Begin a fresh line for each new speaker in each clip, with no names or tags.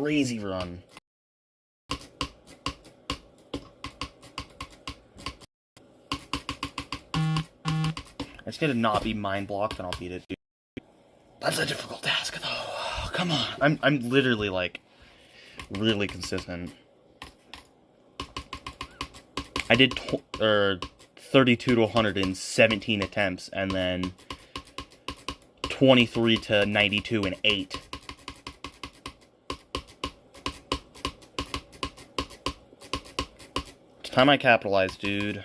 crazy run. I just gotta not be mind blocked and I'll beat it, dude. That's a difficult task, though. Come on. I'm literally, like, really consistent. I did 32 to 100 in 17 attempts, and then 23 to 92 in 8. It's time I capitalize, dude.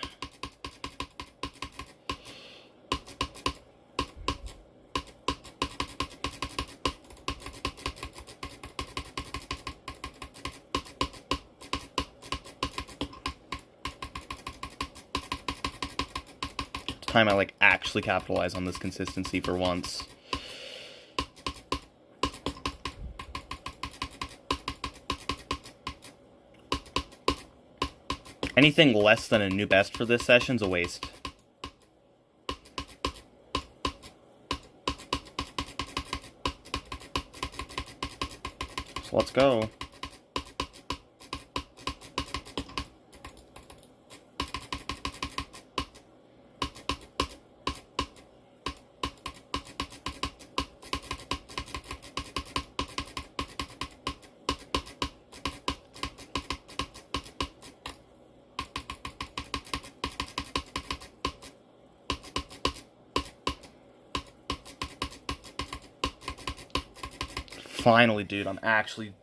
Time I like actually capitalize on this consistency for once. Anything less than a new best for this session's a waste. So let's go. Finally, dude, I'm actually...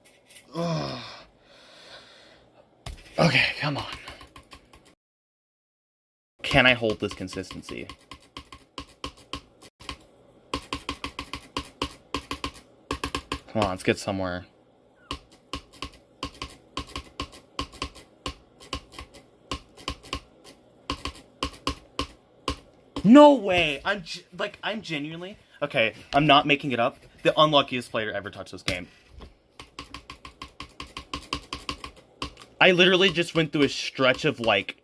Ugh. Okay, come on. Can I hold this consistency? Come on, let's get somewhere. No way! I'm genuinely... Okay, I'm not making it up. The unluckiest player ever touched this game. I literally just went through a stretch of, like,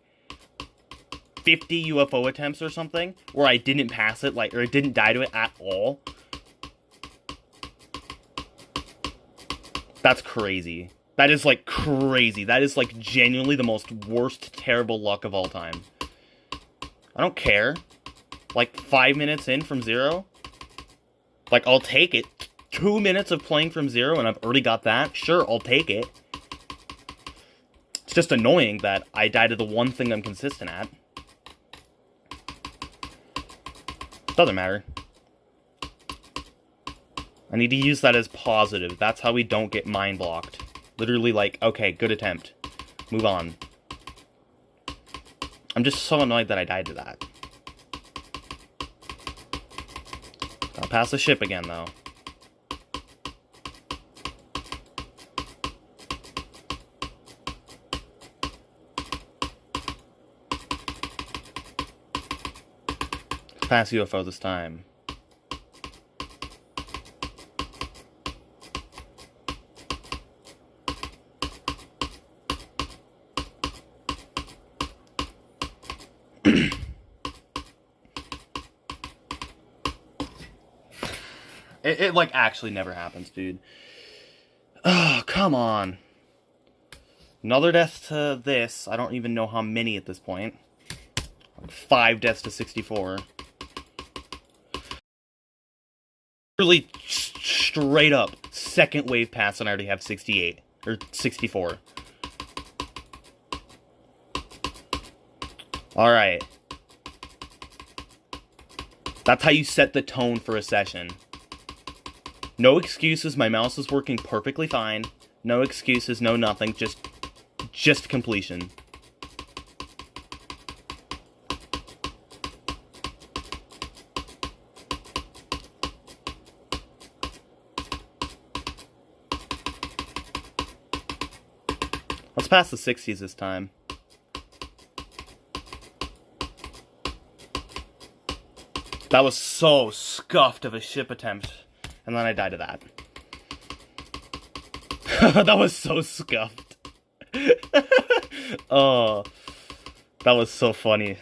50 UFO attempts or something, where I didn't pass it, like, or I didn't die to it at all. That's crazy. That is, like, crazy. That is, like, genuinely the most worst, terrible luck of all time. I don't care. Like, 5 minutes in from 0? Like, I'll take it. 2 minutes of playing from 0 and I've already got that? Sure, I'll take it. It's just annoying that I died to the one thing I'm consistent at. Doesn't matter. I need to use that as positive. That's how we don't get mind blocked. Literally like, okay, good attempt. Move on. I'm just so annoyed that I died to that. I'll pass the ship again, though. Pass UFO this time. It, like, actually never happens, dude. Oh, come on. Another death to this. I don't even know how many at this point. Like 5 deaths to 64. Really straight up second wave pass and I already have 68. Or 64. Alright. That's how you set the tone for a session. No excuses, my mouse is working perfectly fine. No excuses, no nothing, just completion. Let's pass the 60s this time. That was so scuffed of a ship attempt. And then I died to that. That was so scuffed. Oh, that was so funny.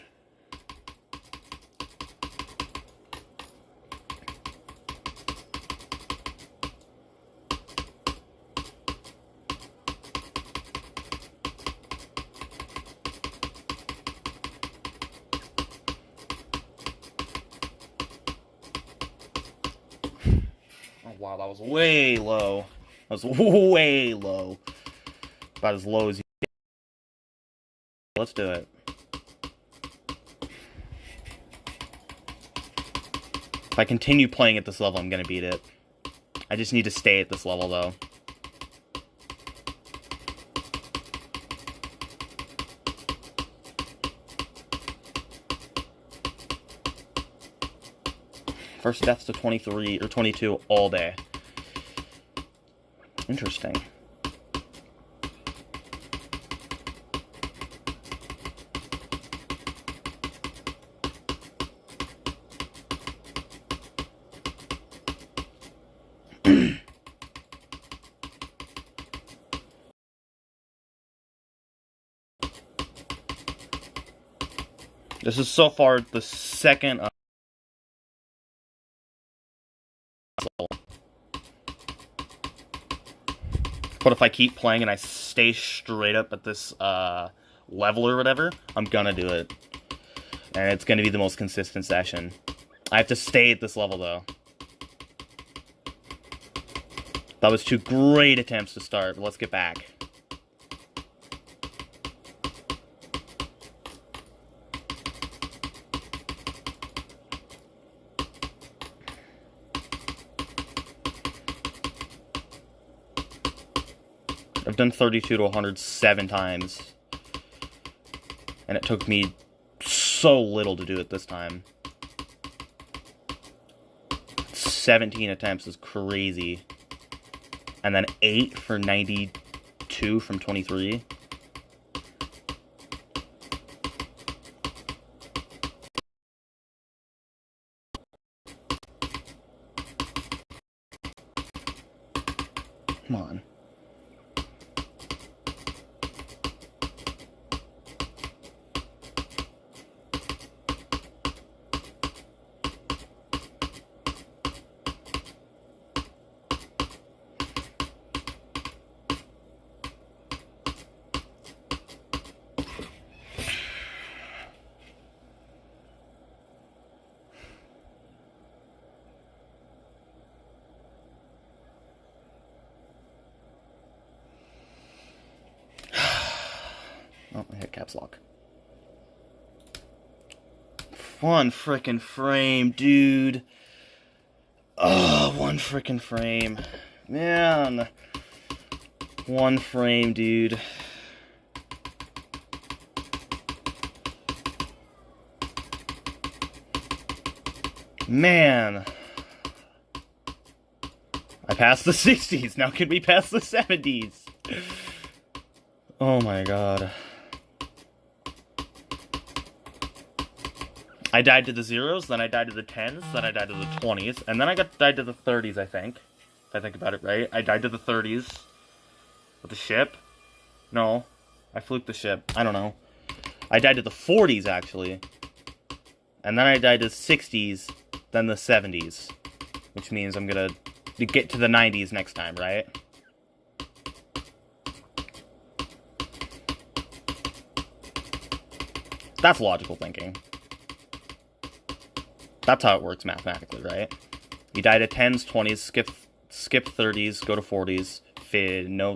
wow, that was way low. That was way low. About as low as you get. Let's do it. If I continue playing at this level, I'm gonna beat it. I just need to stay at this level, though. First deaths to 23 or 22 all day. Interesting. This is so far the second but if I keep playing and I stay straight up at this level or whatever, I'm gonna do it. And it's gonna be the most consistent session. I have to stay at this level though. That was two great attempts to start, but let's get back. I've done 32 to 107 times. And it took me so little to do it this time. 17 attempts is crazy. And then 8 for 92 from 23. Come on. Oh, I hit caps lock. One frickin' frame, dude. Oh, one frickin' frame. Man. One frame, dude. Man. I passed the 60s. Now can we pass the 70s? Oh my god. I died to the zeros, then I died to the 10s, then I died to the 20s, and then I died to the 30s, I think. If I think about it right. I died to the 30s. With the ship? No. I fluked the ship. I don't know. I died to the 40s, actually. And then I died to the 60s, then the 70s. Which means I'm gonna get to the 90s next time, right? That's logical thinking. That's how it works mathematically, right? You die to 10s, 20s, skip 30s, go to 40s,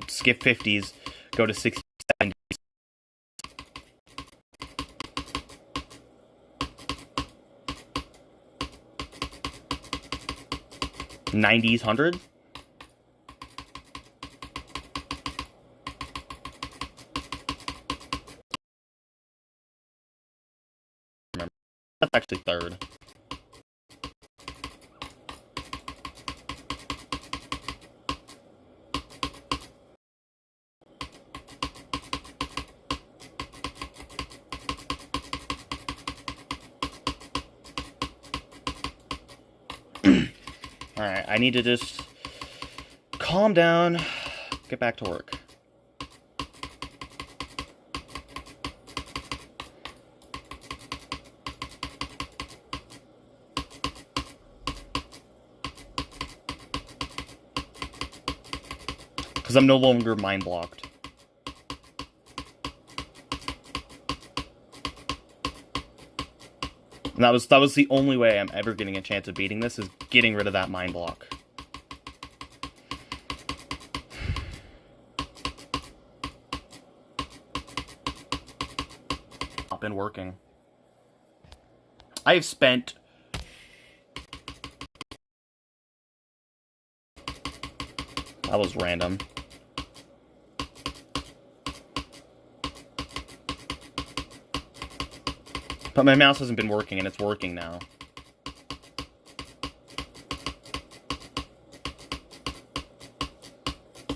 skip 50s, go to 60s, 70s. 90s, 100s? That's actually third. Alright, I need to just calm down, get back to work. Because I'm no longer mind blocked. And that was the only way I'm ever getting a chance of beating this, is getting rid of that mind block. been working. I have spent... That was random. But my mouse hasn't been working, and it's working now.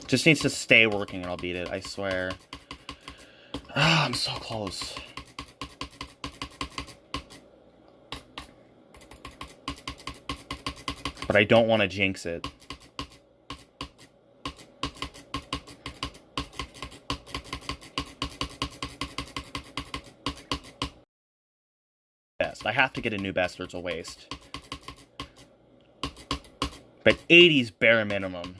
Just needs to stay working and I'll beat it, I swear. Ah, I'm so close. But I don't want to jinx it. Best. I have to get a new best or it's a waste. But 80's bare minimum.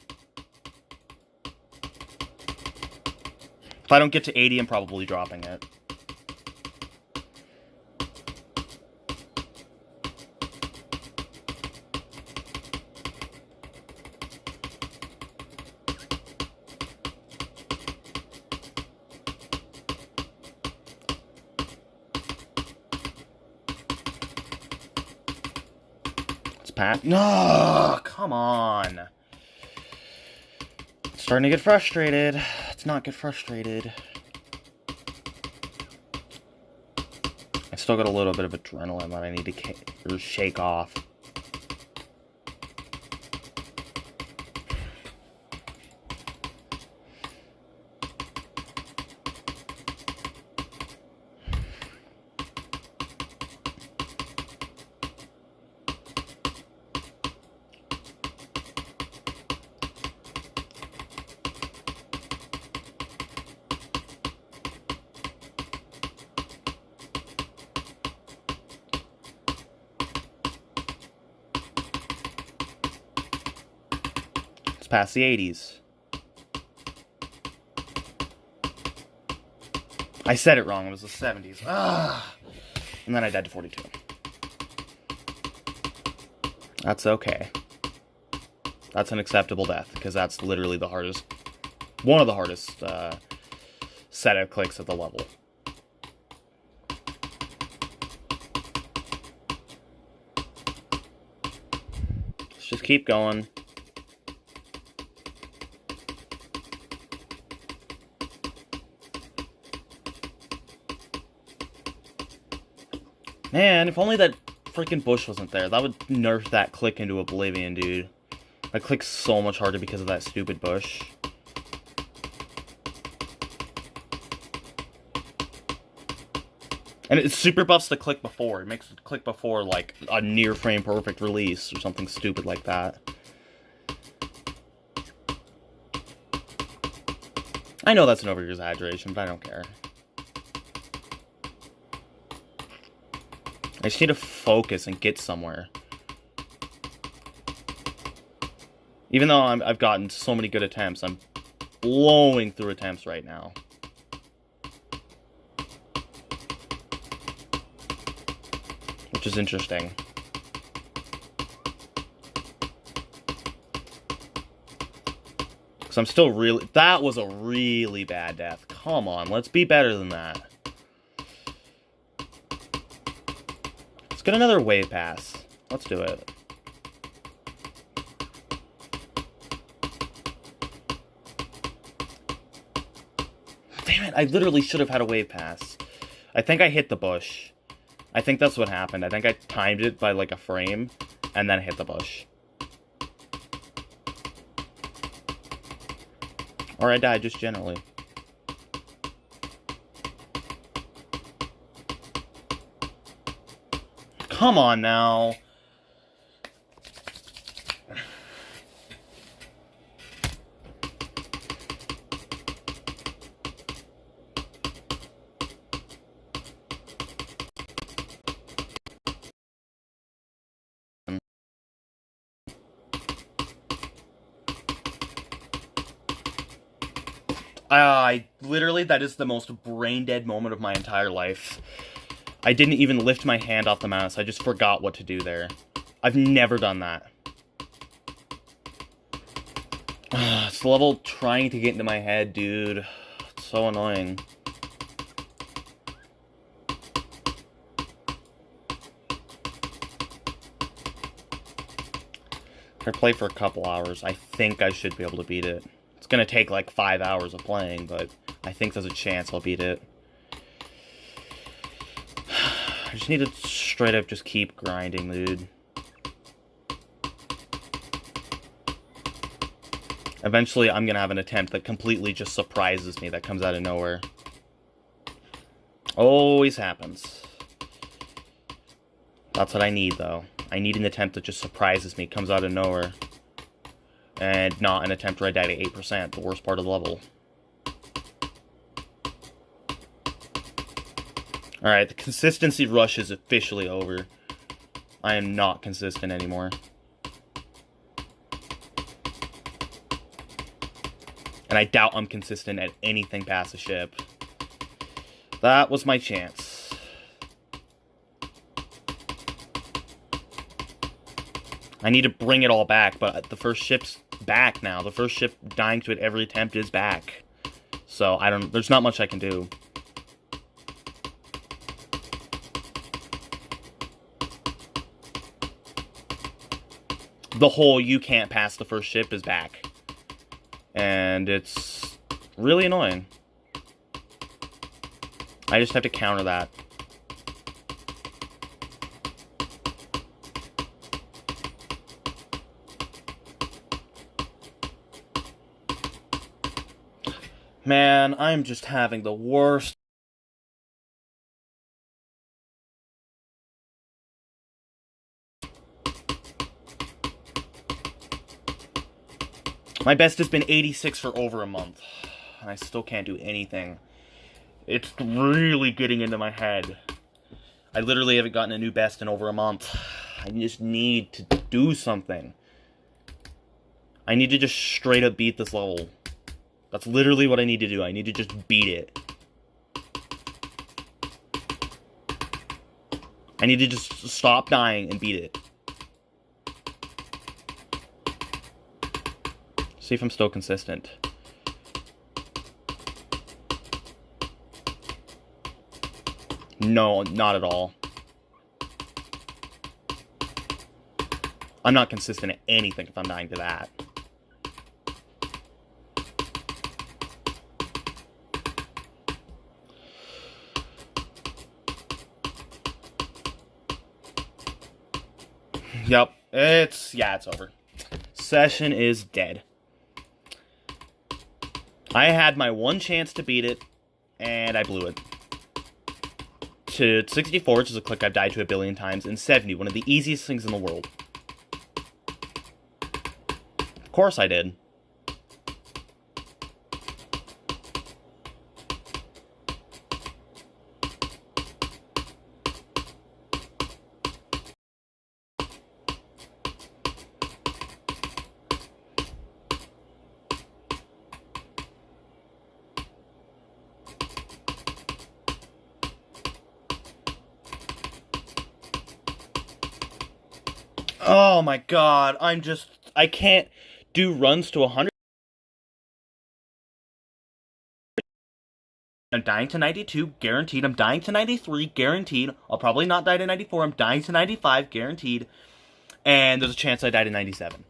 If I don't get to 80, I'm probably dropping it. It's Pat. No, come on. It's starting to get frustrated. Let's not get frustrated. I still got a little bit of adrenaline that I need to shake off. Past the 80s. I said it wrong, it was the 70s. Ah! And then I died to 42. That's okay. That's an acceptable death, because that's literally the hardest, one of the hardest set of clicks at the level. Let's just keep going. Man, if only that freaking bush wasn't there. That would nerf that click into oblivion, dude. That click's so much harder because of that stupid bush. And it super buffs the click before. It makes the click before, like, a near frame perfect release or something stupid like that. I know that's an over-exaggeration, but I don't care. I just need to focus and get somewhere. Even though I've gotten so many good attempts, I'm blowing through attempts right now. Which is interesting. Because I'm still really... That was a really bad death. Come on, let's be better than that. Let's get another wave pass. Let's do it. Damn it, I literally should have had a wave pass. I think I hit the bush. I think that's what happened. I think I timed it by like a frame, and then hit the bush. Or I died just generally. Come on now. Literally, that is the most brain-dead moment of my entire life. I didn't even lift my hand off the mouse. I just forgot what to do there. I've never done that. It's the level trying to get into my head, dude. It's so annoying. If I play for a couple hours, I think I should be able to beat it. It's gonna take like 5 hours of playing, but I think there's a chance I'll beat it. I just need to straight up just keep grinding, dude. Eventually, I'm gonna have an attempt that completely just surprises me, that comes out of nowhere. Always happens. That's what I need, though. I need an attempt that just surprises me, comes out of nowhere. And not an attempt where I die to 8%, the worst part of the level. Alright, the consistency rush is officially over. I am not consistent anymore. And I doubt I'm consistent at anything past a ship. That was my chance. I need to bring it all back, but the first ship's back now. The first ship dying to it every attempt is back. So, there's not much I can do. The whole you can't pass the first ship is back. And it's really annoying. I just have to counter that. Man, I'm just having the worst. My best has been 86 for over a month, and I still can't do anything. It's really getting into my head. I literally haven't gotten a new best in over a month. I just need to do something. I need to just straight up beat this level. That's literally what I need to do. I need to just beat it. I need to just stop dying and beat it. See if I'm still consistent. No, not at all. I'm not consistent at anything if I'm dying to that. Yep, it's over. Session is dead. I had my one chance to beat it, and I blew it. To 64, which is a click I've died to a billion times, and 70, one of the easiest things in the world. Of course I did. Oh my god, I can't do runs to 100. I'm dying to 92, guaranteed. I'm dying to 93, guaranteed. I'll probably not die to 94. I'm dying to 95, guaranteed. And there's a chance I die to 97.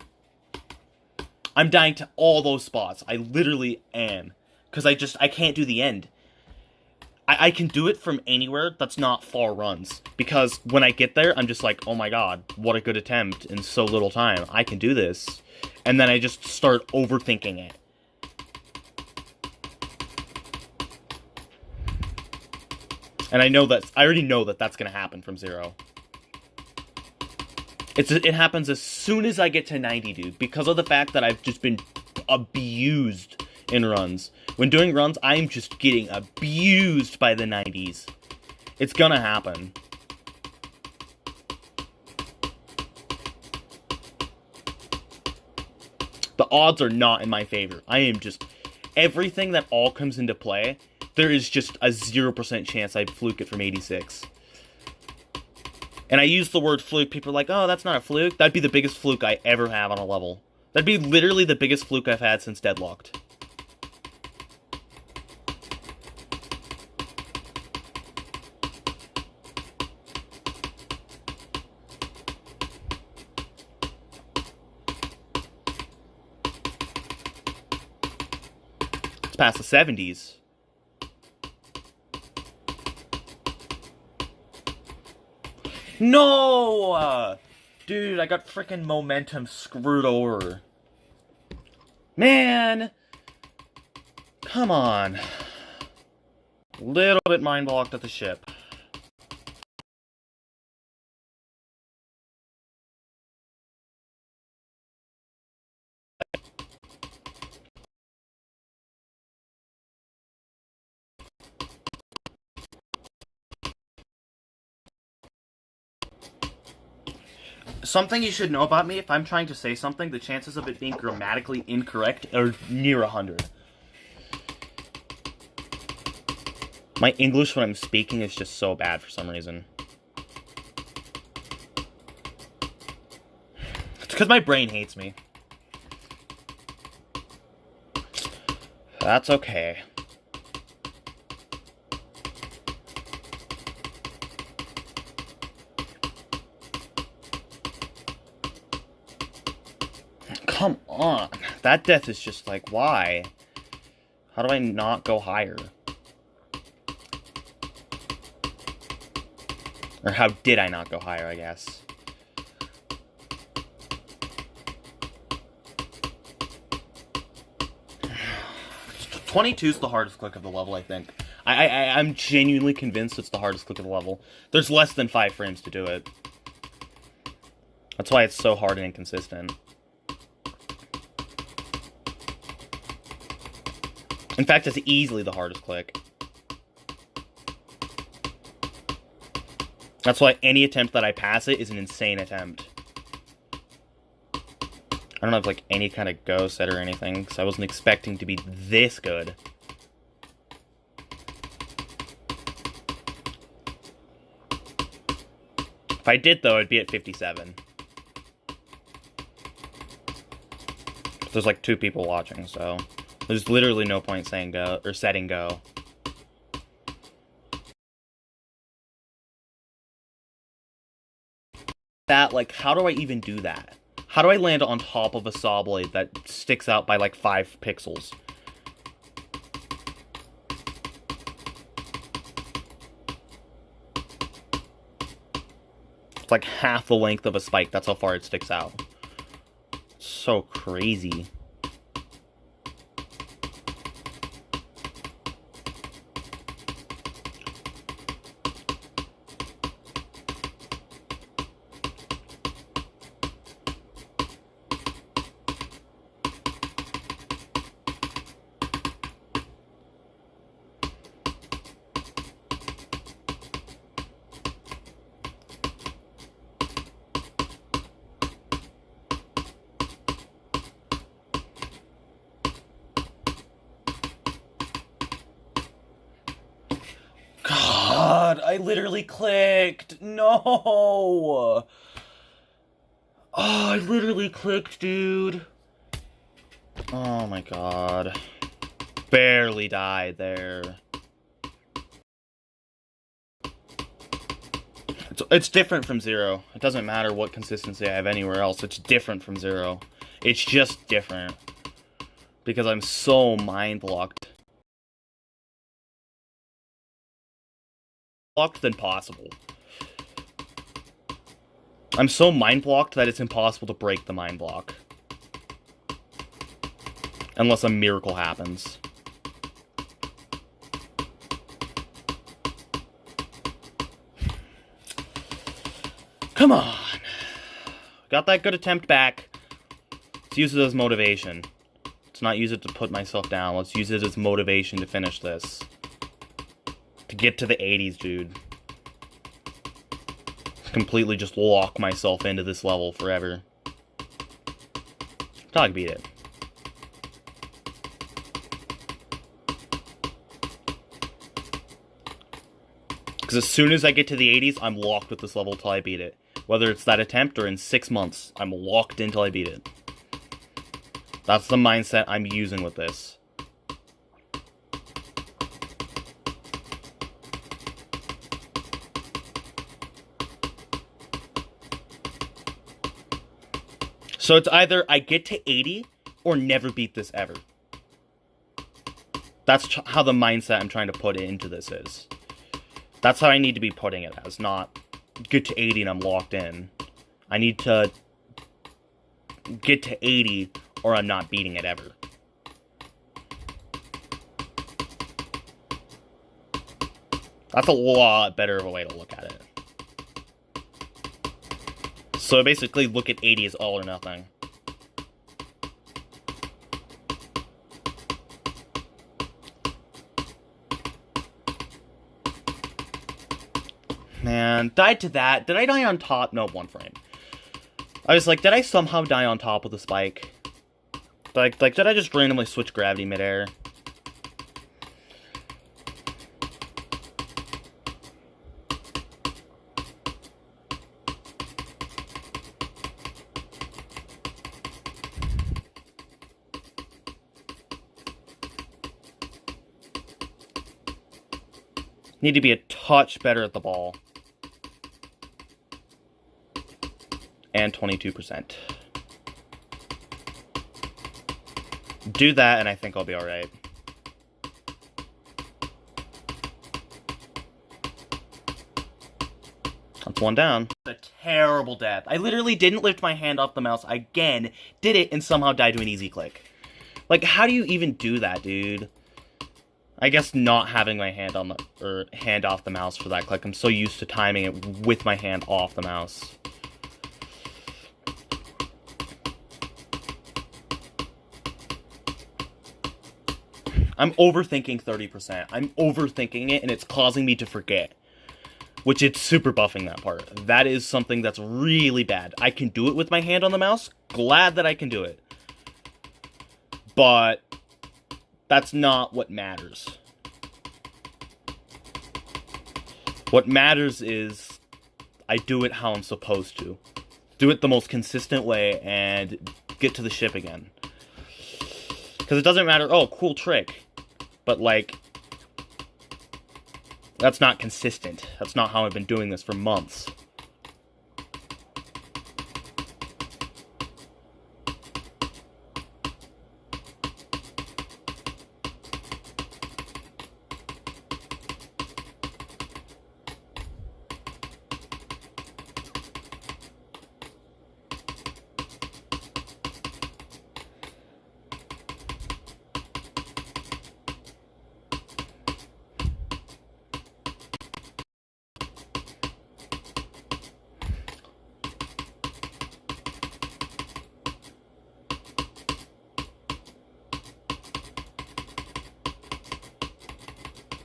I'm dying to all those spots. I literally am. Because I can't do the end. I can do it from anywhere that's not far runs. Because when I get there, I'm just like, oh my god, what a good attempt in so little time. I can do this. And then I just start overthinking it. And I already know that that's going to happen from 0. It happens as soon as I get to 90, dude. Because of the fact that I've just been abused in runs. When doing runs, I'm just getting abused by the 90s. It's gonna happen. The odds are not in my favor. I am just... Everything that all comes into play, there is just a 0% chance I fluke it from 86. And I use the word fluke. People are like, oh, that's not a fluke. That'd be the biggest fluke I ever have on a level. That'd be literally the biggest fluke I've had since Deadlocked. past the 70s. No! Dude, I got freaking momentum screwed over. Man! Come on. Little bit mind blocked at the ship. Something you should know about me, if I'm trying to say something, the chances of it being grammatically incorrect are near 100. My English when I'm speaking is just so bad for some reason. It's because my brain hates me. That's okay. Come on. That death is just like, why? How do I not go higher? Or how did I not go higher, I guess? "22's the hardest click of the level, I think. I'm genuinely convinced it's the hardest click of the level. There's less than 5 frames to do it. That's why it's so hard and inconsistent. In fact, it's easily the hardest click. That's why any attempt that I pass it is an insane attempt. I don't have, like, any kind of go set or anything, because I wasn't expecting to be this good. If I did, though, I'd be at 57. There's, like, 2 people watching, so there's literally no point saying go, or setting go. That, like, how do I even do that? How do I land on top of a saw blade that sticks out by, like, 5 pixels? It's like half the length of a spike. That's how far it sticks out. So crazy. God, I literally clicked. No. Oh, I literally clicked, dude. Oh my god. Barely died there. It's different from Zero. It doesn't matter what consistency I have anywhere else. It's different from Zero. It's just different. Because I'm so mind-blocked. Blocked than possible. I'm so mind-blocked that it's impossible to break the mind block. Unless a miracle happens. Come on! Got that good attempt back. Let's use it as motivation. Let's not use it to put myself down. Let's use it as motivation to finish this. To get to the 80s, dude. Completely just lock myself into this level forever. Dog beat it. Because as soon as I get to the 80s, I'm locked with this level till I beat it. Whether it's that attempt or in 6 months, I'm locked until I beat it. That's the mindset I'm using with this. So it's either I get to 80 or never beat this ever. That's how the mindset I'm trying to put into this is. That's how I need to be putting it as, not get to 80 and I'm locked in. I need to get to 80 or I'm not beating it ever. That's a lot better of a way to look at it. So basically, look at 80 as all or nothing. Man, died to that. Did I die on top? No, one frame. I was like, did I somehow die on top with a spike? Like, did I just randomly switch gravity midair? Need to be a touch better at the ball. And 22%. Do that and I think I'll be alright. That's one down. A terrible death. I literally didn't lift my hand off the mouse again, did it, and somehow died to an easy click. Like, how do you even do that, dude? I guess not having my hand on hand off the mouse for that click. I'm so used to timing it with my hand off the mouse. I'm overthinking 30%. I'm overthinking it, and it's causing me to forget. Which it's super buffing that part. That is something that's really bad. I can do it with my hand on the mouse. Glad that I can do it. But that's not what matters. What matters is I do it how I'm supposed to. Do it the most consistent way and get to the ship again. Because it doesn't matter, oh, cool trick. But, like, that's not consistent. That's not how I've been doing this for months.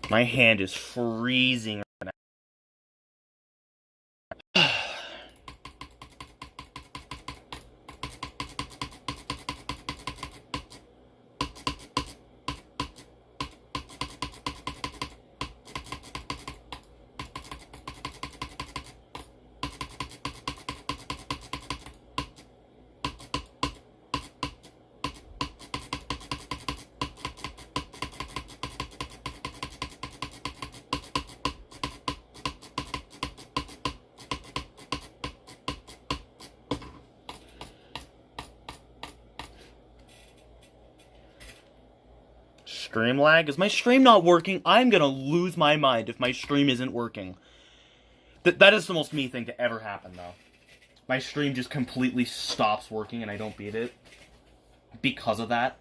My hand is freezing right now. Stream lag? Is my stream not working? I'm gonna lose my mind if my stream isn't working. That is the most me thing to ever happen, though. My stream just completely stops working and I don't beat it. Because of that.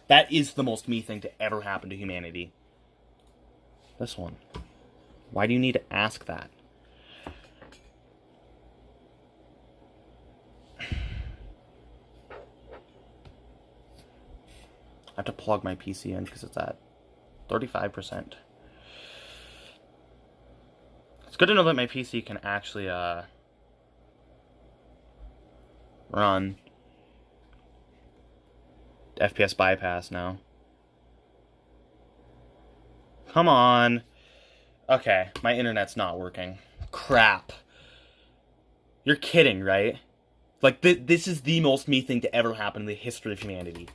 That is the most me thing to ever happen to humanity. This one. Why do you need to ask that? I have to plug my PC in because it's at 35%. It's good to know that my PC can actually run FPS bypass now. Come on. Okay, my internet's not working. Crap. You're kidding, right? Like, this is the most me thing to ever happen in the history of humanity.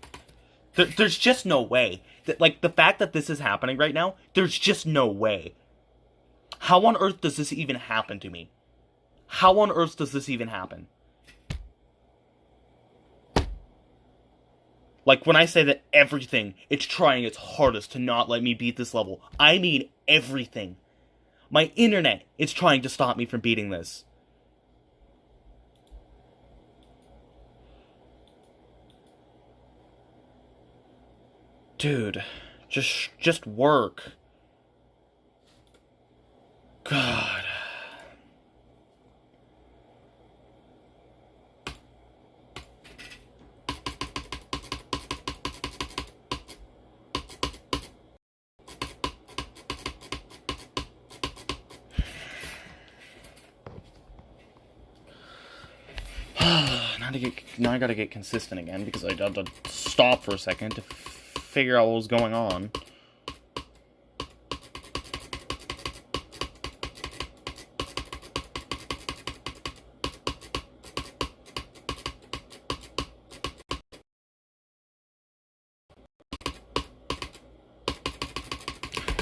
There's just no way. Like, the fact that this is happening right now, there's just no way. How on earth does this even happen to me? How on earth does this even happen? Like, when I say that everything, it's trying its hardest to not let me beat this level, I mean everything. My internet is trying to stop me from beating this. Dude, just work. God. Now I gotta get consistent again because I had to stop for a second to figure out what was going on.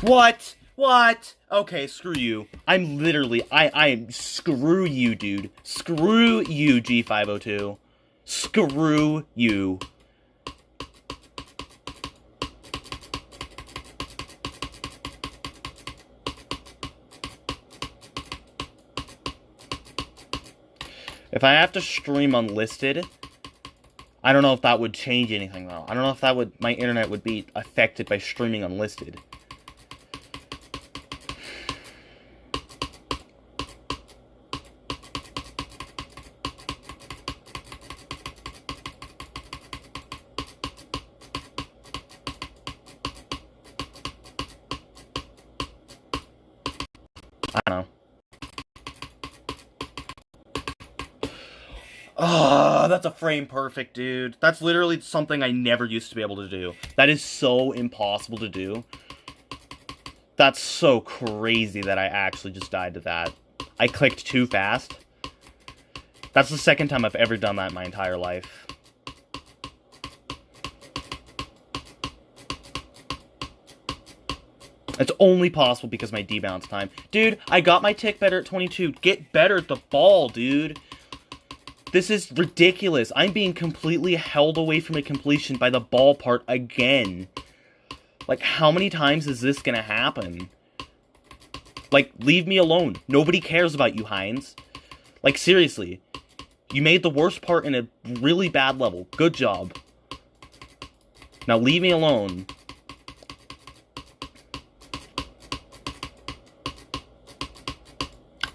What? What? Okay, screw you. I'm literally, I am, screw you, dude. Screw you, G502. Screw you. If I have to stream unlisted, I don't know if that would change anything, though. I don't know if that would, my internet would be affected by streaming unlisted. I don't know. Oh, that's a frame perfect, dude. That's literally something I never used to be able to do. That is so impossible to do. That's so crazy that I actually just died to that. I clicked too fast. That's the second time I've ever done that in my entire life. It's only possible because of my debounce time. Dude, I got my tick better at 22. Get better at the ball, dude. This is ridiculous. I'm being completely held away from a completion by the ball part again. Like, how many times is this gonna happen? Like, leave me alone. Nobody cares about you, Heinz. Like, seriously. You made the worst part in a really bad level. Good job. Now leave me alone.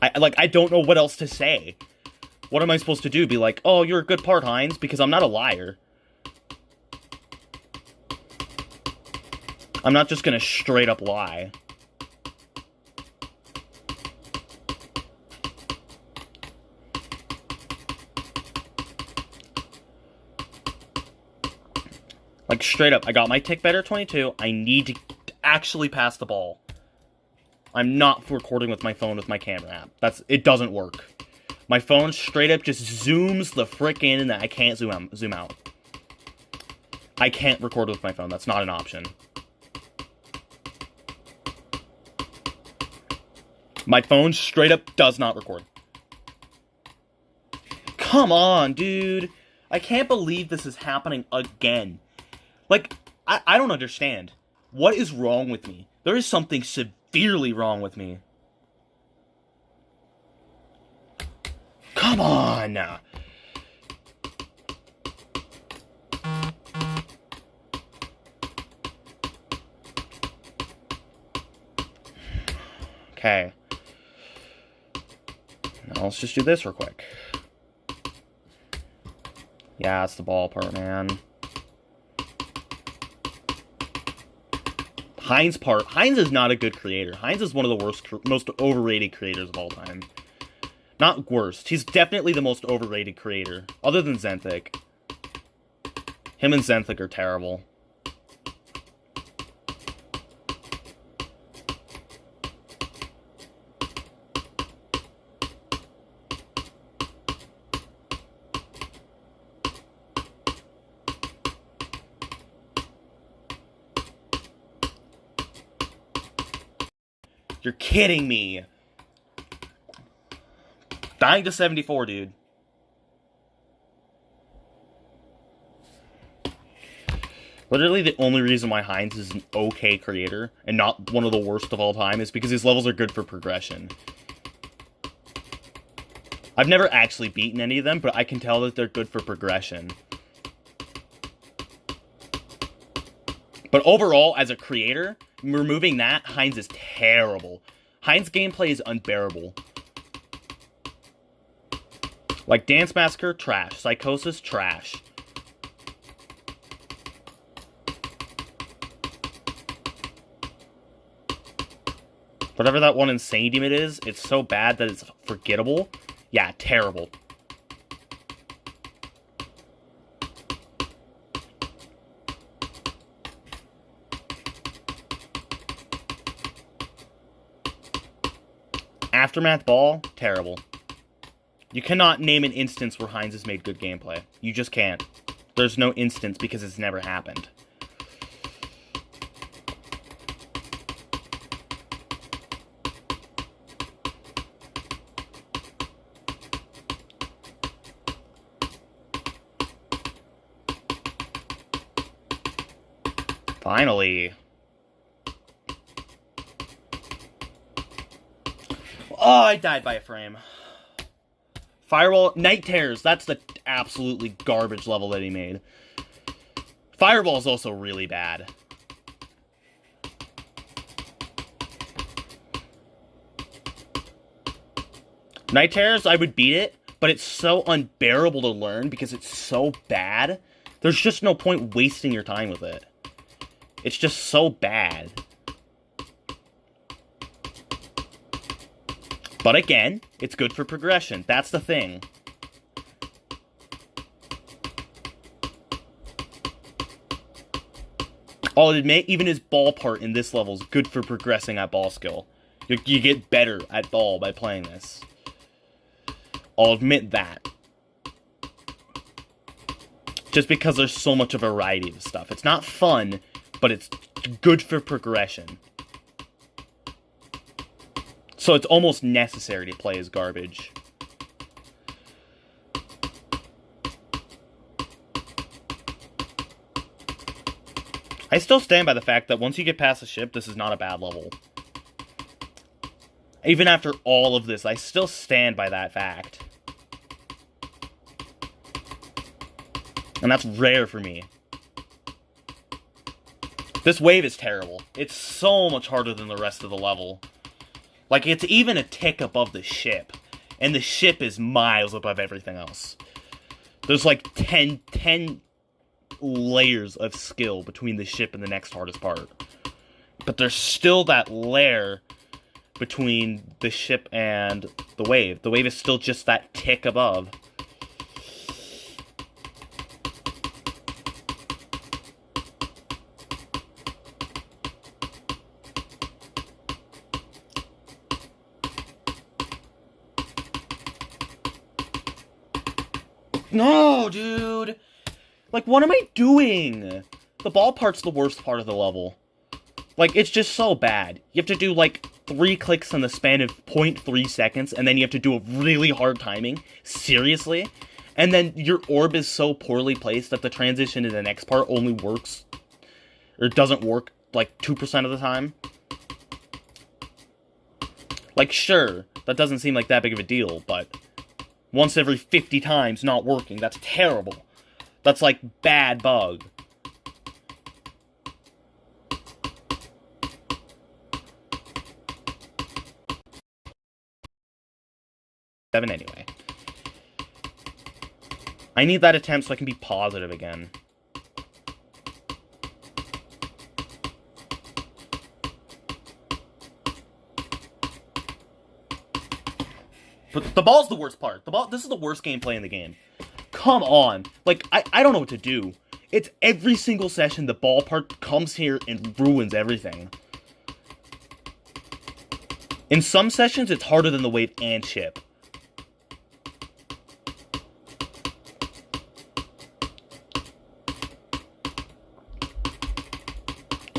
I don't know what else to say. What am I supposed to do? Be like, oh, you're a good part, Heinz? Because I'm not a liar. I'm not just gonna straight up lie. Like, straight up, I got my tick better at 22. I need to actually pass the ball. I'm not recording with my phone with my camera app. It doesn't work. My phone straight up just zooms the frick in and I can't zoom out. I can't record with my phone. That's not an option. My phone straight up does not record. Come on, dude. I can't believe this is happening again. Like, I don't understand. What is wrong with me? There is something severely wrong with me. Come on! Okay. Now let's just do this real quick. Yeah, it's the ball part, man. Heinz part. Heinz is not a good creator. Heinz is one of the worst, most overrated creators of all time. Not worst. He's definitely the most overrated creator. Other than Zenthic. Him and Zenthic are terrible. You're kidding me. Dying to 74, dude. Literally the only reason why Heinz is an okay creator and not one of the worst of all time is because his levels are good for progression. I've never actually beaten any of them, but I can tell that they're good for progression. But overall, as a creator, removing that, Heinz is terrible. Heinz gameplay is unbearable. Like, Dance Massacre, trash. Psychosis, trash. Whatever that one Insane Demon is, it's so bad that it's forgettable. Yeah, terrible. Aftermath Ball, terrible. You cannot name an instance where Heinz has made good gameplay. You just can't. There's no instance because it's never happened. Finally. Oh, I died by a frame. Firewall, Night Terrors, that's the absolutely garbage level that he made. Fireball's also really bad. Night Terrors, I would beat it, but it's so unbearable to learn because it's so bad. There's just no point wasting your time with it. It's just so bad. But again, it's good for progression. That's the thing. I'll admit, even his ball part in this level is good for progressing at ball skill. You get better at ball by playing this. I'll admit that. Just because there's so much of a variety of stuff. It's not fun, but it's good for progression. So it's almost necessary to play as garbage. I still stand by the fact that once you get past the ship, this is not a bad level. Even after all of this, I still stand by that fact. And that's rare for me. This wave is terrible. It's so much harder than the rest of the level. Like, it's even a tick above the ship. And the ship is miles above everything else. There's like 10 layers of skill between the ship and the next hardest part. But there's still that layer between the ship and the wave. The wave is still just that tick above. No, dude! Like, what am I doing? The ball part's the worst part of the level. Like, it's just so bad. You have to do, like, 3 clicks in the span of 0.3 seconds, and then you have to do a really hard timing. Seriously? And then your orb is so poorly placed that the transition to the next part only works, or doesn't work, like, 2% of the time. Like, sure, that doesn't seem like that big of a deal, but once every 50 times not working, that's terrible. That's like bad bug. Seven anyway. I need that attempt so I can be positive again. But the ball's the worst part. This is the worst gameplay in the game. Come on. Like, I don't know what to do. It's every single session the ball part comes here and ruins everything. In some sessions, it's harder than the wave and ship.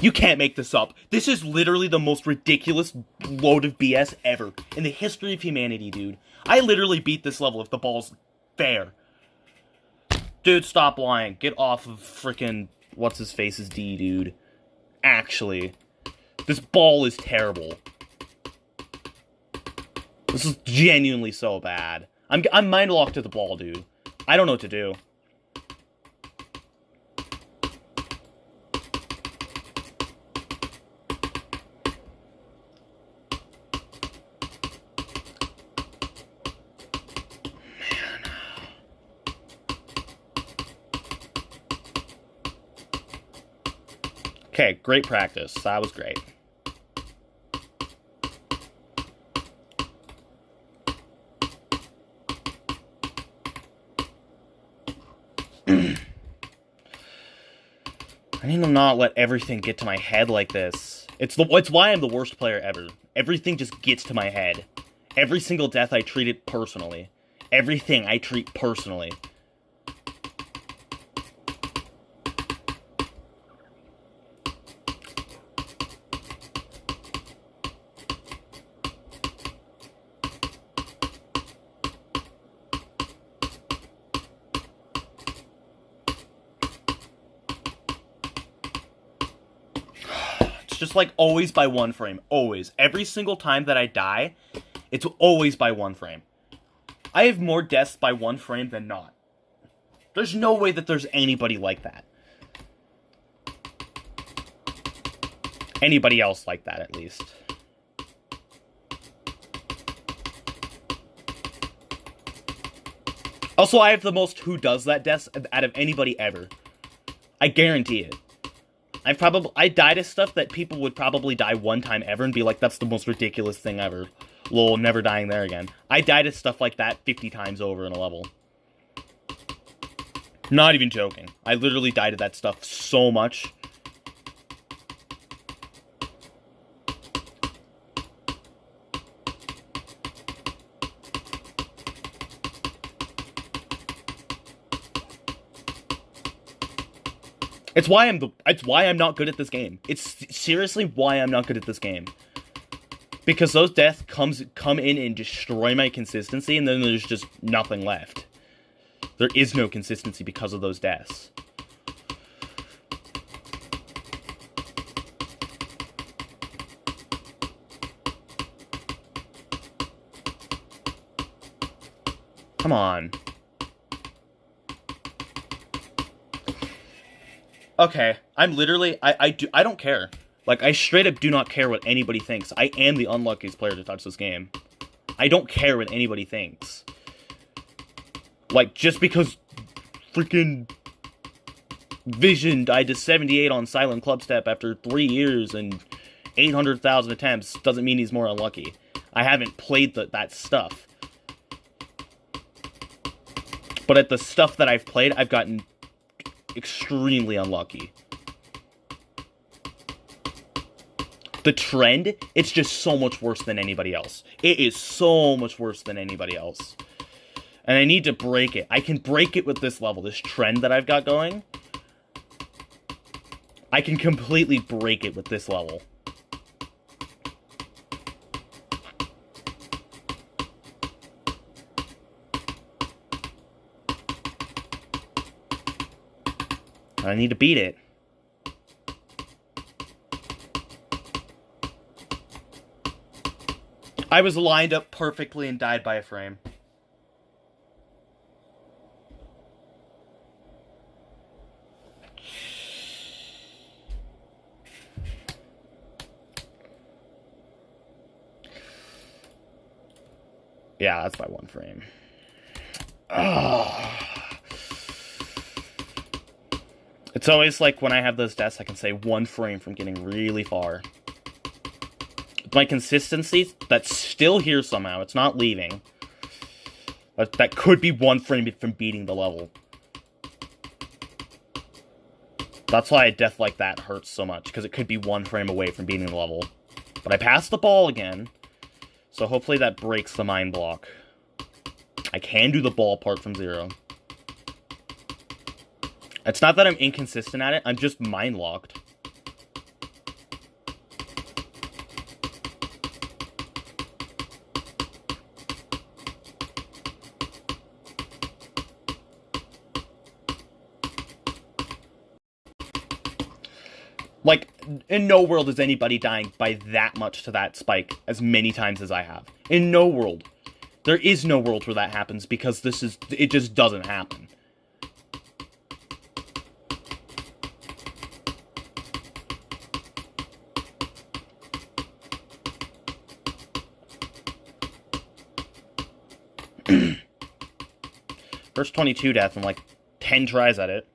You can't make this up. This is literally the most ridiculous load of BS ever in the history of humanity, dude. I literally beat this level if the ball's fair. Dude, stop lying. Get off of frickin' what's his face's D, dude. Actually. This ball is terrible. This is genuinely so bad. I'm mind locked to the ball, dude. I don't know what to do. Okay, great practice. That was great. I need to not let everything get to my head like this. It's why I'm the worst player ever. Everything just gets to my head. Every single death I treat it personally. Everything I treat personally. Just like always by one frame. Always. Every single time that I die, it's always by one frame. I have more deaths by one frame than not. There's no way that there's anybody like that. Anybody else like that, at least. Also, I have the most who does that deaths out of anybody ever. I guarantee it. I died to stuff that people would probably die one time ever and be like, that's the most ridiculous thing ever. Lol, never dying there again. I died to stuff like that 50 times over in a level. Not even joking. I literally died to that stuff so much. It's why I'm not good at this game. It's seriously why I'm not good at this game. Because those deaths come in and destroy my consistency, and then there's just nothing left. There is no consistency because of those deaths. Come on. Okay, I'm literally, I don't care. Like, I straight up do not care what anybody thinks. I am the unluckiest player to touch this game. I don't care what anybody thinks. Like, just because freaking Vision died to 78 on Silent Clubstep after 3 years and 800,000 attempts doesn't mean he's more unlucky. I haven't played that stuff. But at the stuff that I've played, I've gotten extremely unlucky. The trend, it's just so much worse than anybody else. It is so much worse than anybody else. And I need to break it. I can break it with this level, this trend that I've got going. I can completely break it with this level. I need to beat it. I was lined up perfectly and died by a frame. Yeah, that's by one frame. Ugh. It's always like when I have those deaths, I can say one frame from getting really far. My consistency, that's still here somehow. It's not leaving. That could be one frame from beating the level. That's why a death like that hurts so much, because it could be one frame away from beating the level. But I passed the ball again, so hopefully that breaks the mind block. I can do the ball part from 0. It's not that I'm inconsistent at it, I'm just mind-locked. Like, in no world is anybody dying by that much to that spike as many times as I have. In no world. There is no world where that happens because it just doesn't happen. First 22 death and like 10 tries at it.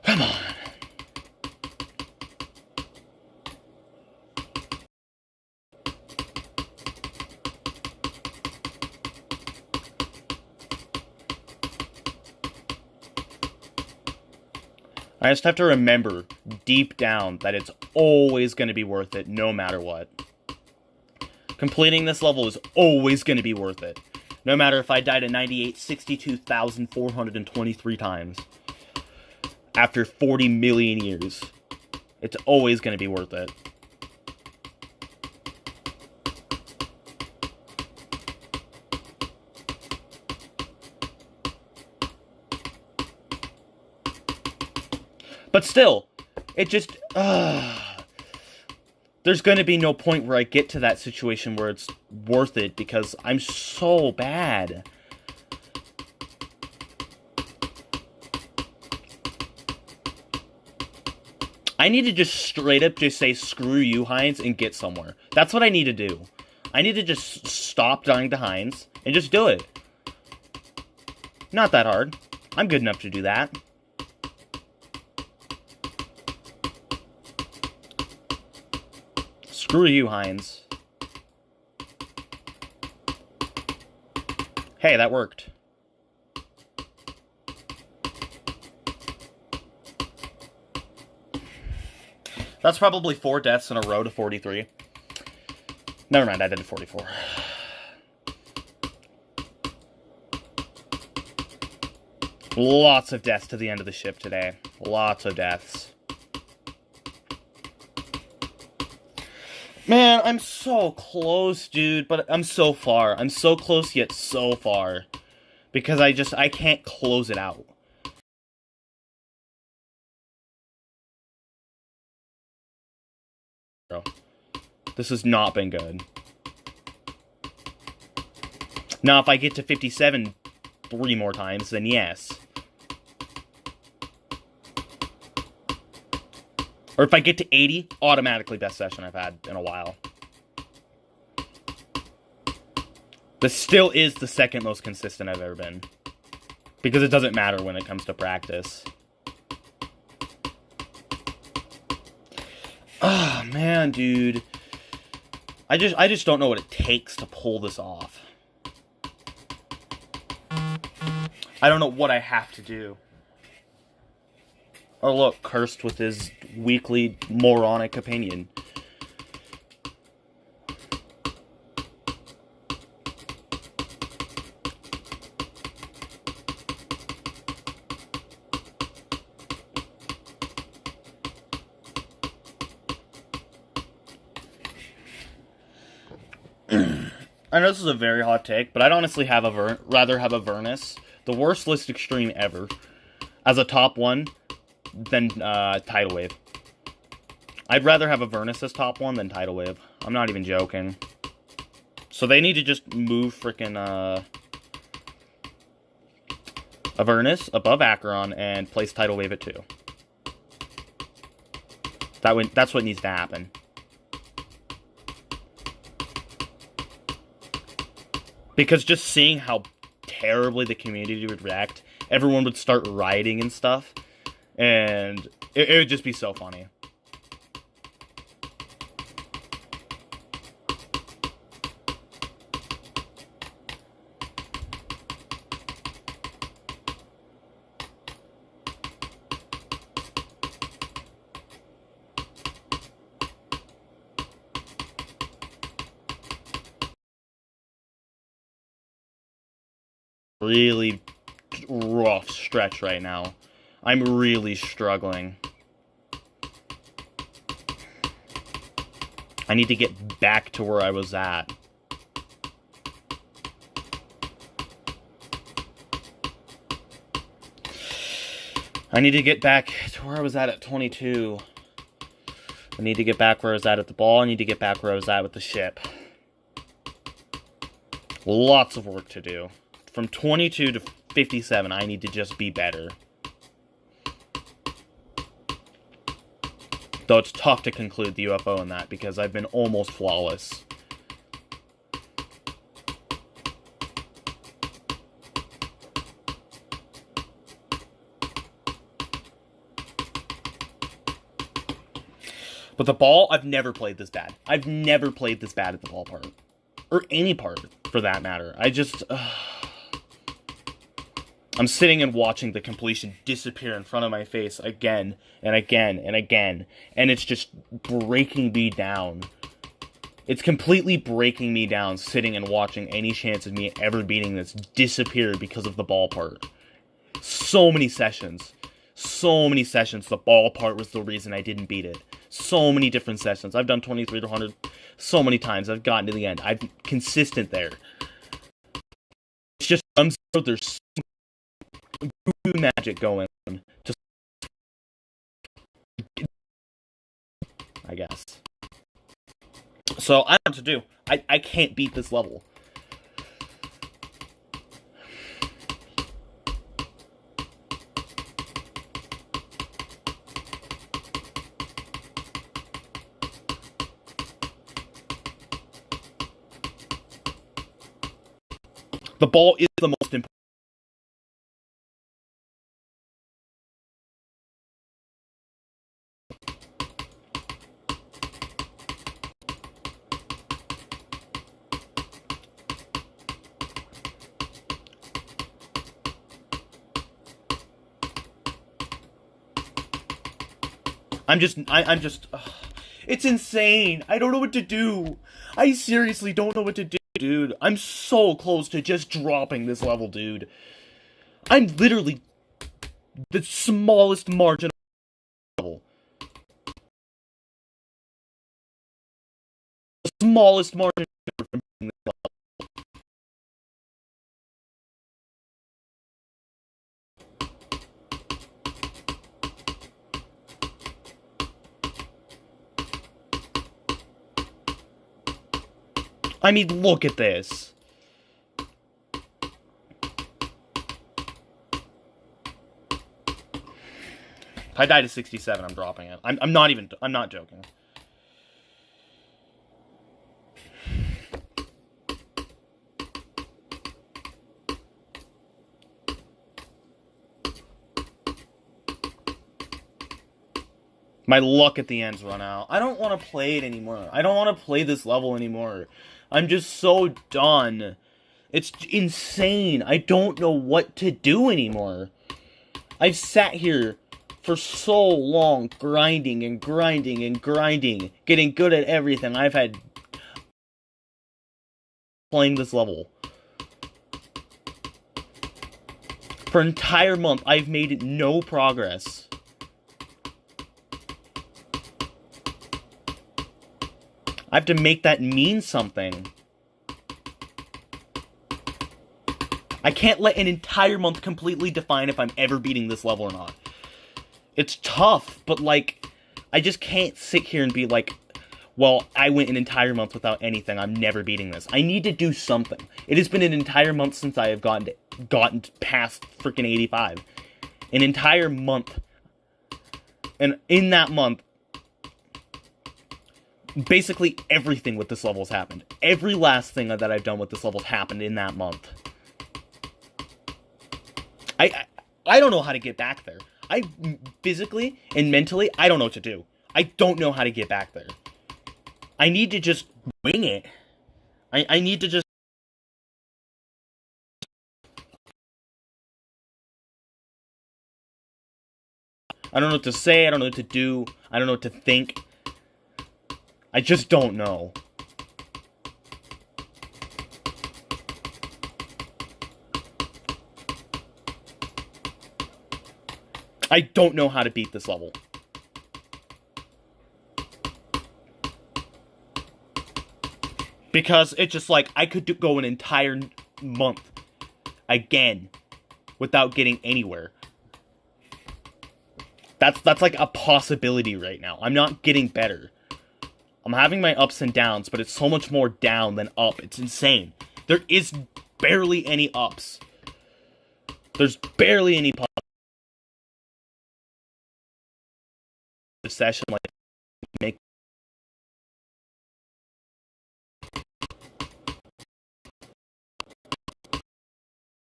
Come on. I just have to remember deep down that it's always going to be worth it no matter what. Completing this level is always going to be worth it. No matter if I died a 98,62,423 times. After 40 million years. It's always going to be worth it. But still, it just, there's going to be no point where I get to that situation where it's worth it because I'm so bad. I need to just straight up just say, screw you, Heinz, and get somewhere. That's what I need to do. I need to just stop dying to Heinz and just do it. Not that hard. I'm good enough to do that. Screw you, Heinz. Hey, that worked. That's probably 4 deaths in a row to 43. Never mind, I did 44. Lots of deaths to the end of the ship today. Lots of deaths. Man, I'm so close, dude, but I'm so far. I'm so close, yet so far. Because I can't close it out. This has not been good. Now, if I get to 57 3 more times, then yes. Or if I get to 80, automatically best session I've had in a while. This still is the second most consistent I've ever been. Because it doesn't matter when it comes to practice. Oh, man, dude. I just don't know what it takes to pull this off. I don't know what I have to do. Oh, look, Cursed with his weekly moronic opinion. I know this is a very hot take, but I'd honestly have rather have Avernus, the worst list extreme ever, as a top one than Tidal Wave. I'd rather have Avernus as top one than Tidal Wave. I'm not even joking. So they need to just move frickin' Avernus above Acheron and place Tidal Wave at 2. That's what needs to happen. Because just seeing how terribly the community would react, everyone would start rioting and stuff, and it would just be so funny. Really rough stretch right now. I'm really struggling. I need to get back to where I was at. I need to get back to where I was at 22. I need to get back where I was at the ball. I need to get back where I was at with the ship. Lots of work to do. From 22 to 57, I need to just be better. Though it's tough to conclude the UFO in that because I've been almost flawless. But the ball, I've never played this bad. I've never played this bad at the ball part. Or any part, for that matter. I'm sitting and watching the completion disappear in front of my face again and again and again. And it's just breaking me down. It's completely breaking me down, sitting and watching any chance of me ever beating this disappear because of the ball part. So many sessions. So many sessions. The ball part was the reason I didn't beat it. So many different sessions. I've done 23 to 100 so many times. I've gotten to the end. I'm consistent there. It's just there's voodoo magic going on. Just, I guess. So I don't know what to do. I can't beat this level. The ball is the most important. I'm just, it's insane. I don't know what to do. I seriously don't know what to do, dude. I'm so close to just dropping this level, dude. I'm literally the smallest margin of level. The smallest margin from being this level. I mean, look at this. If I die to 67, I'm dropping it. I'm not joking. My luck at the end's run out. I don't want to play it anymore. I don't want to play this level anymore. I'm just so done. It's insane. I don't know what to do anymore. I've sat here for so long, grinding and grinding and grinding, getting good at everything. I've had playing this level. For an entire month, I've made no progress. I have to make that mean something. I can't let an entire month completely define if I'm ever beating this level or not. It's tough, but like, I just can't sit here and be like, well, I went an entire month without anything, I'm never beating this. I need to do something. It has been an entire month since I have gotten past freaking 85. An entire month. And in that month, basically everything with this level has happened. Every last thing that I've done with this level has happened in that month. I don't know how to get back there. I physically and mentally, I don't know what to do. I don't know how to get back there. I need to just wing it. I need to just... I don't know what to say, I don't know what to do, I don't know what to think. I just don't know. I don't know how to beat this level. Because it's just like, I could go an entire month again without getting anywhere. That's like a possibility right now. I'm not getting better. I'm having my ups and downs, but it's so much more down than up. It's insane. There is barely any ups. There's barely any session like make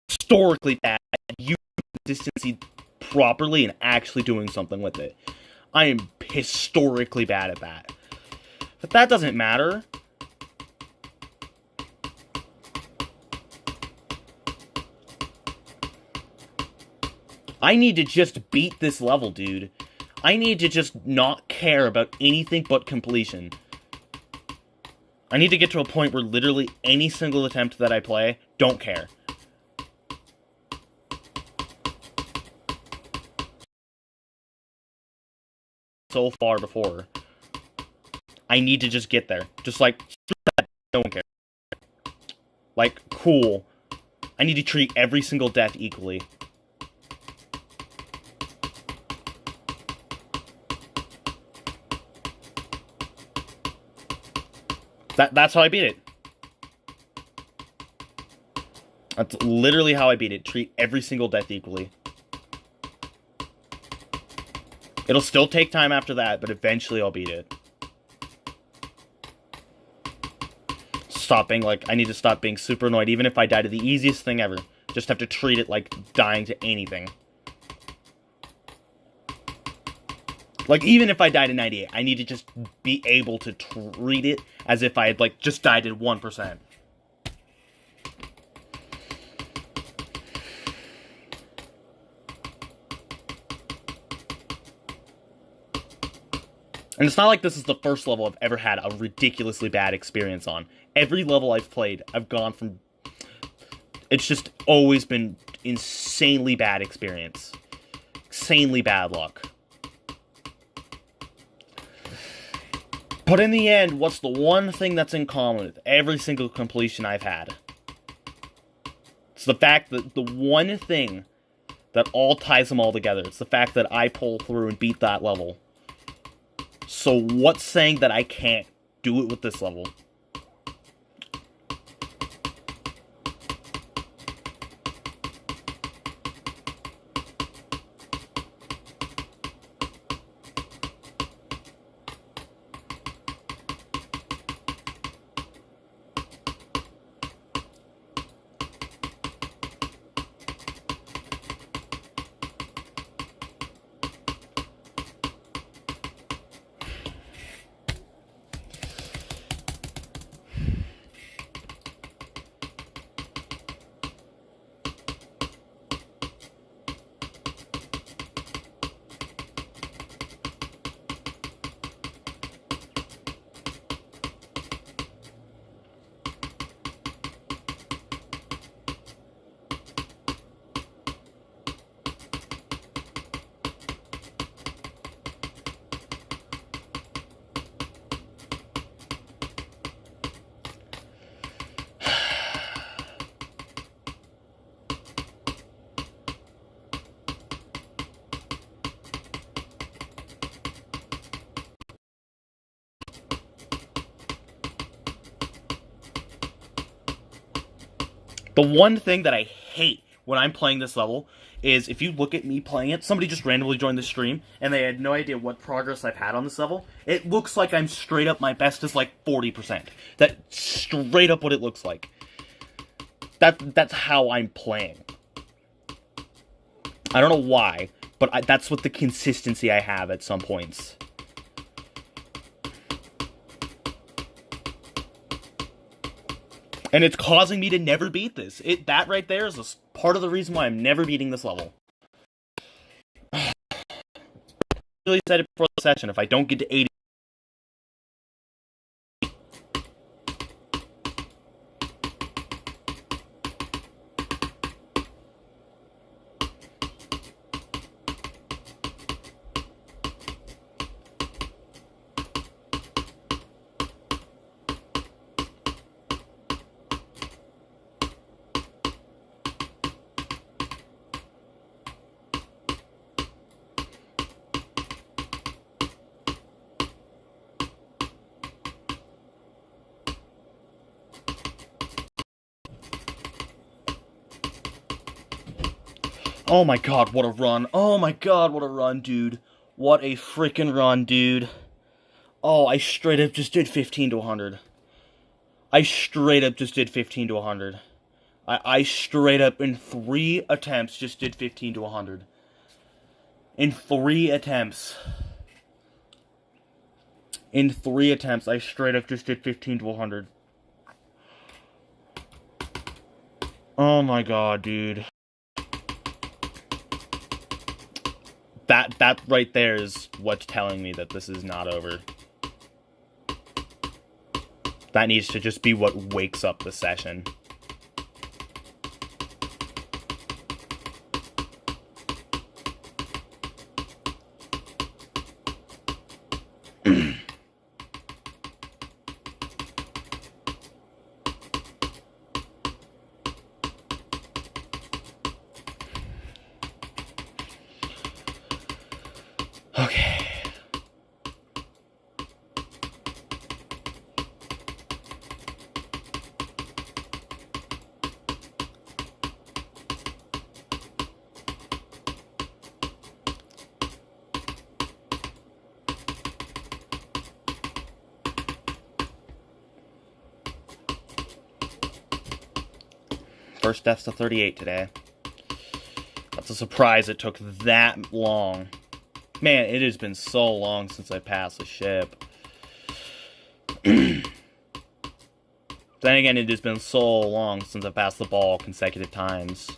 historically bad. You consistency properly and actually doing something with it. I am historically bad at that. But that doesn't matter. I need to just beat this level, dude. I need to just not care about anything but completion. I need to get to a point where literally any single attempt that I play, don't care. So far before. I need to just get there. Just like, don't care. Like, cool. I need to treat every single death equally. That's how I beat it. That's literally how I beat it. Treat every single death equally. It'll still take time after that, but eventually I'll beat it. Stop being like, I need to stop being super annoyed, even if I die to the easiest thing ever. Just have to treat it like dying to anything. Like, even if I died at 98, I need to just be able to treat it as if I had, like, just died at 1%. And it's not like this is the first level I've ever had a ridiculously bad experience on. Every level I've played, I've gone from... It's just always been insanely bad experience. Insanely bad luck. But in the end, what's the one thing that's in common with every single completion I've had? It's the fact that the one thing that all ties them all together. It's the fact that I pull through and beat that level. So what's saying that I can't do it with this level? The one thing that I hate when I'm playing this level is if you look at me playing it, somebody just randomly joined the stream, and they had no idea what progress I've had on this level. It looks like I'm straight up, my best is like 40%. That's straight up what it looks like. That's how I'm playing. I don't know why, but that's what the consistency I have at some points. And it's causing me to never beat this. That right there is a part of the reason why I'm never beating this level. I really said it before the session, if I don't get to 80... Oh my god, what a run. Oh my god, what a run, dude. What a freaking run, dude. Oh, I straight up just did 15 to 100. I straight up just did 15 to 100. I straight up, in 3 attempts, just did 15 to 100. In 3 attempts. In 3 attempts, I straight up just did 15 to 100. Oh my god, dude. That right there is what's telling me that this is not over. That needs to just be what wakes up the session. Okay. First deaths to 38 today. That's a surprise it took that long. Man, it has been so long since I passed a ship. Then again, it has been so long since I passed the ball consecutive times.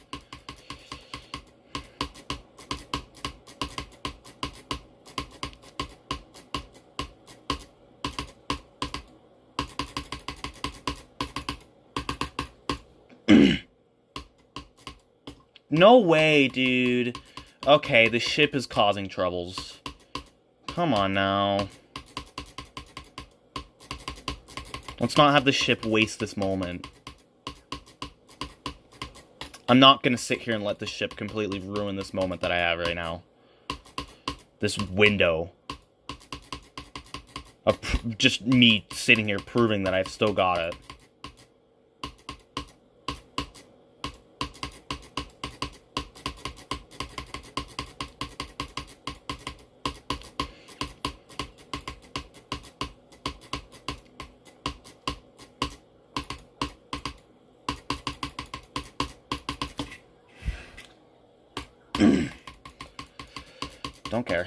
No way, dude. Okay, the ship is causing troubles. Come on now. Let's not have the ship waste this moment. I'm not gonna sit here and let the ship completely ruin this moment that I have right now. This window. Of just me sitting here proving that I've still got it. Don't care.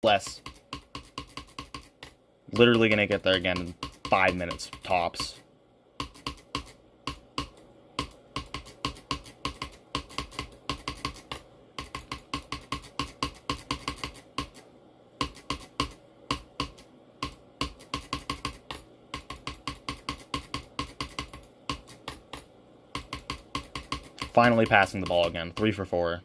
Less. Literally gonna get there again in 5 minutes, tops. Finally passing the ball again. 3 for 4.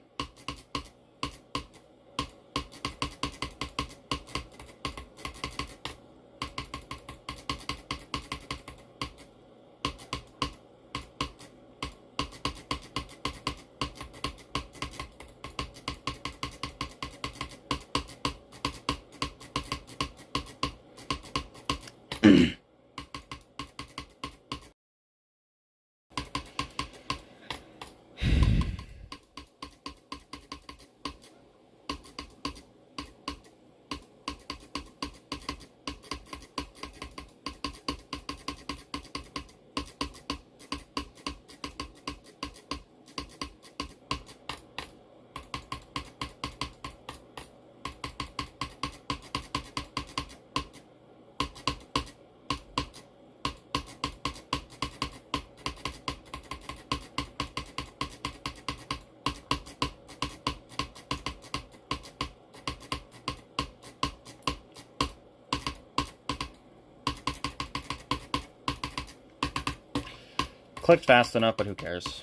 Clicked fast enough, but who cares?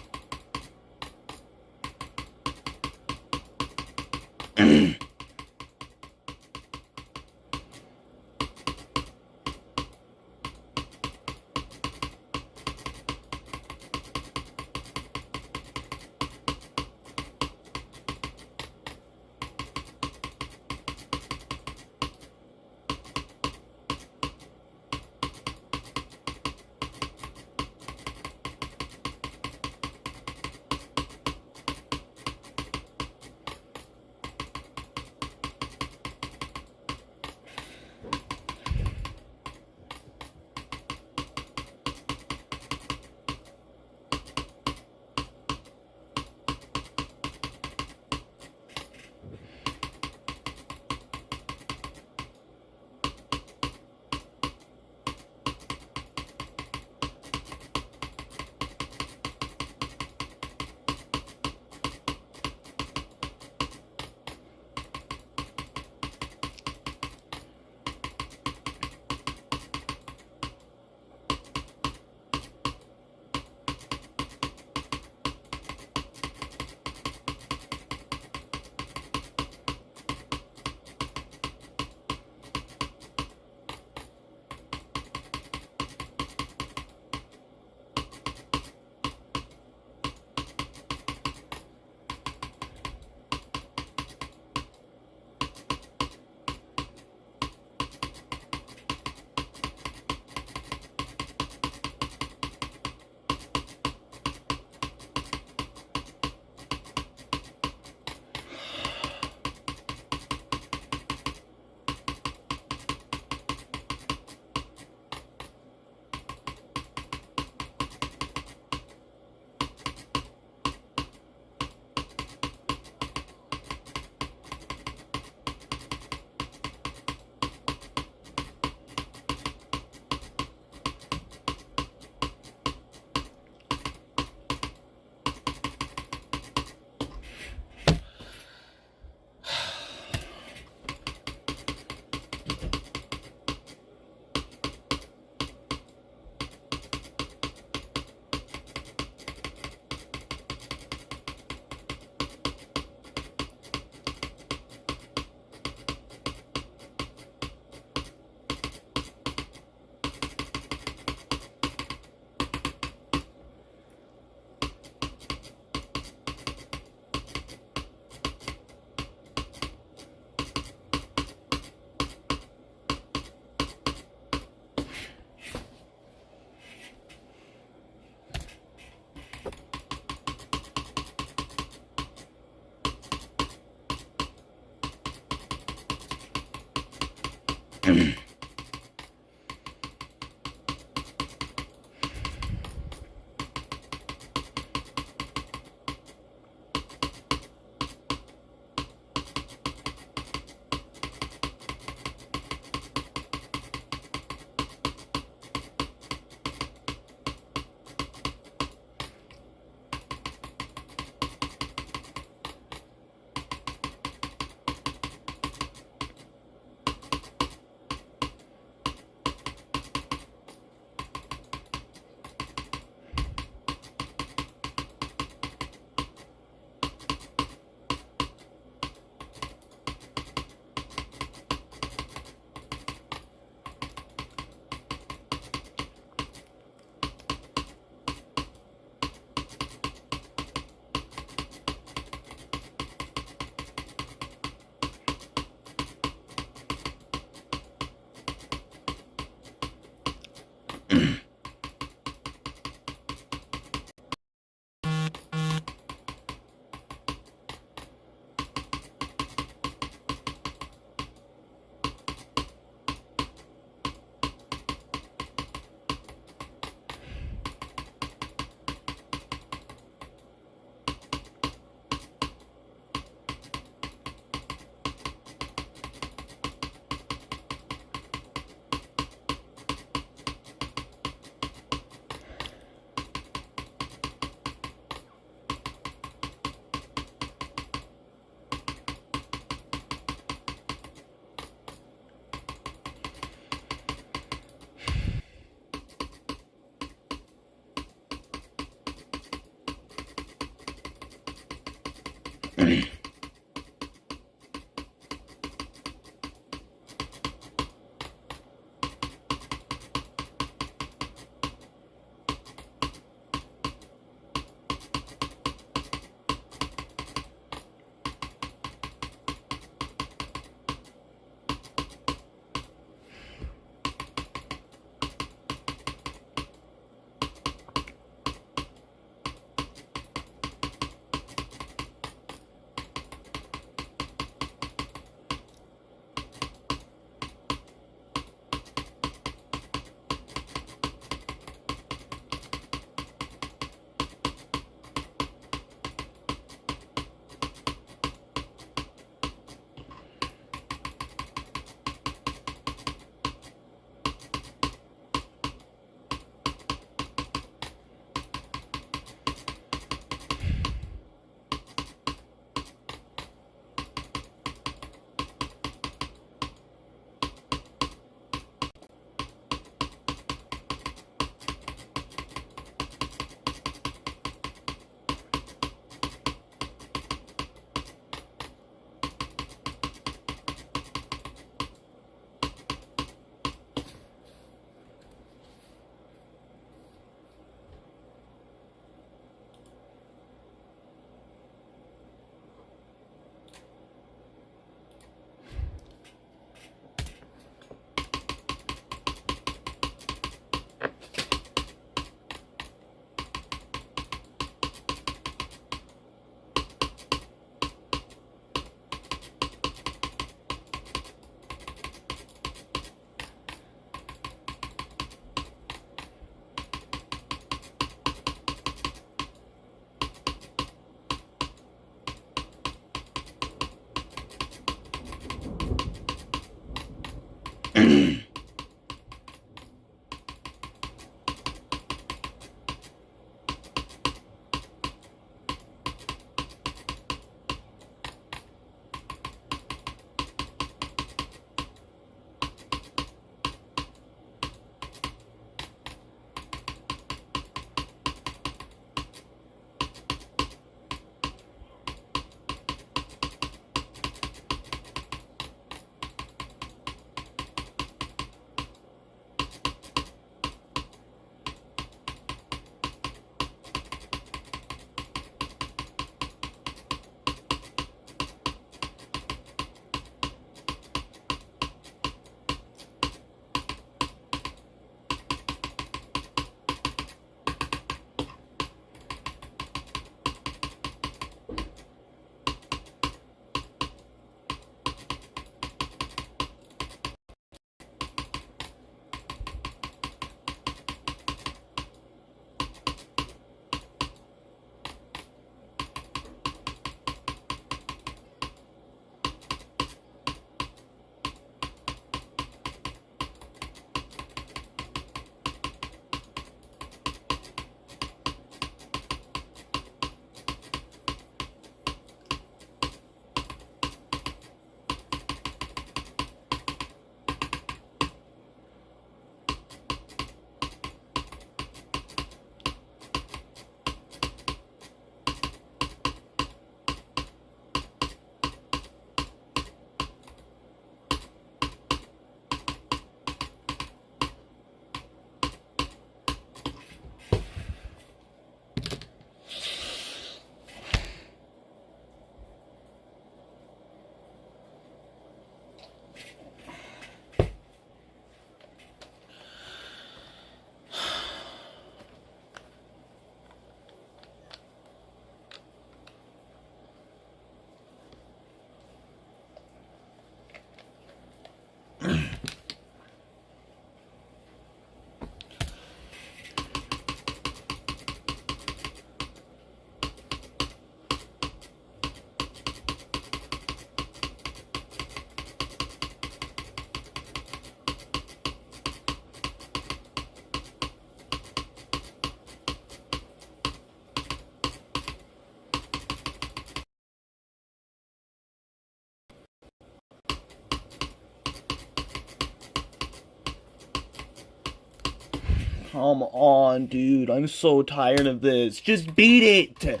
Come on, dude. I'm so tired of this. Just beat it.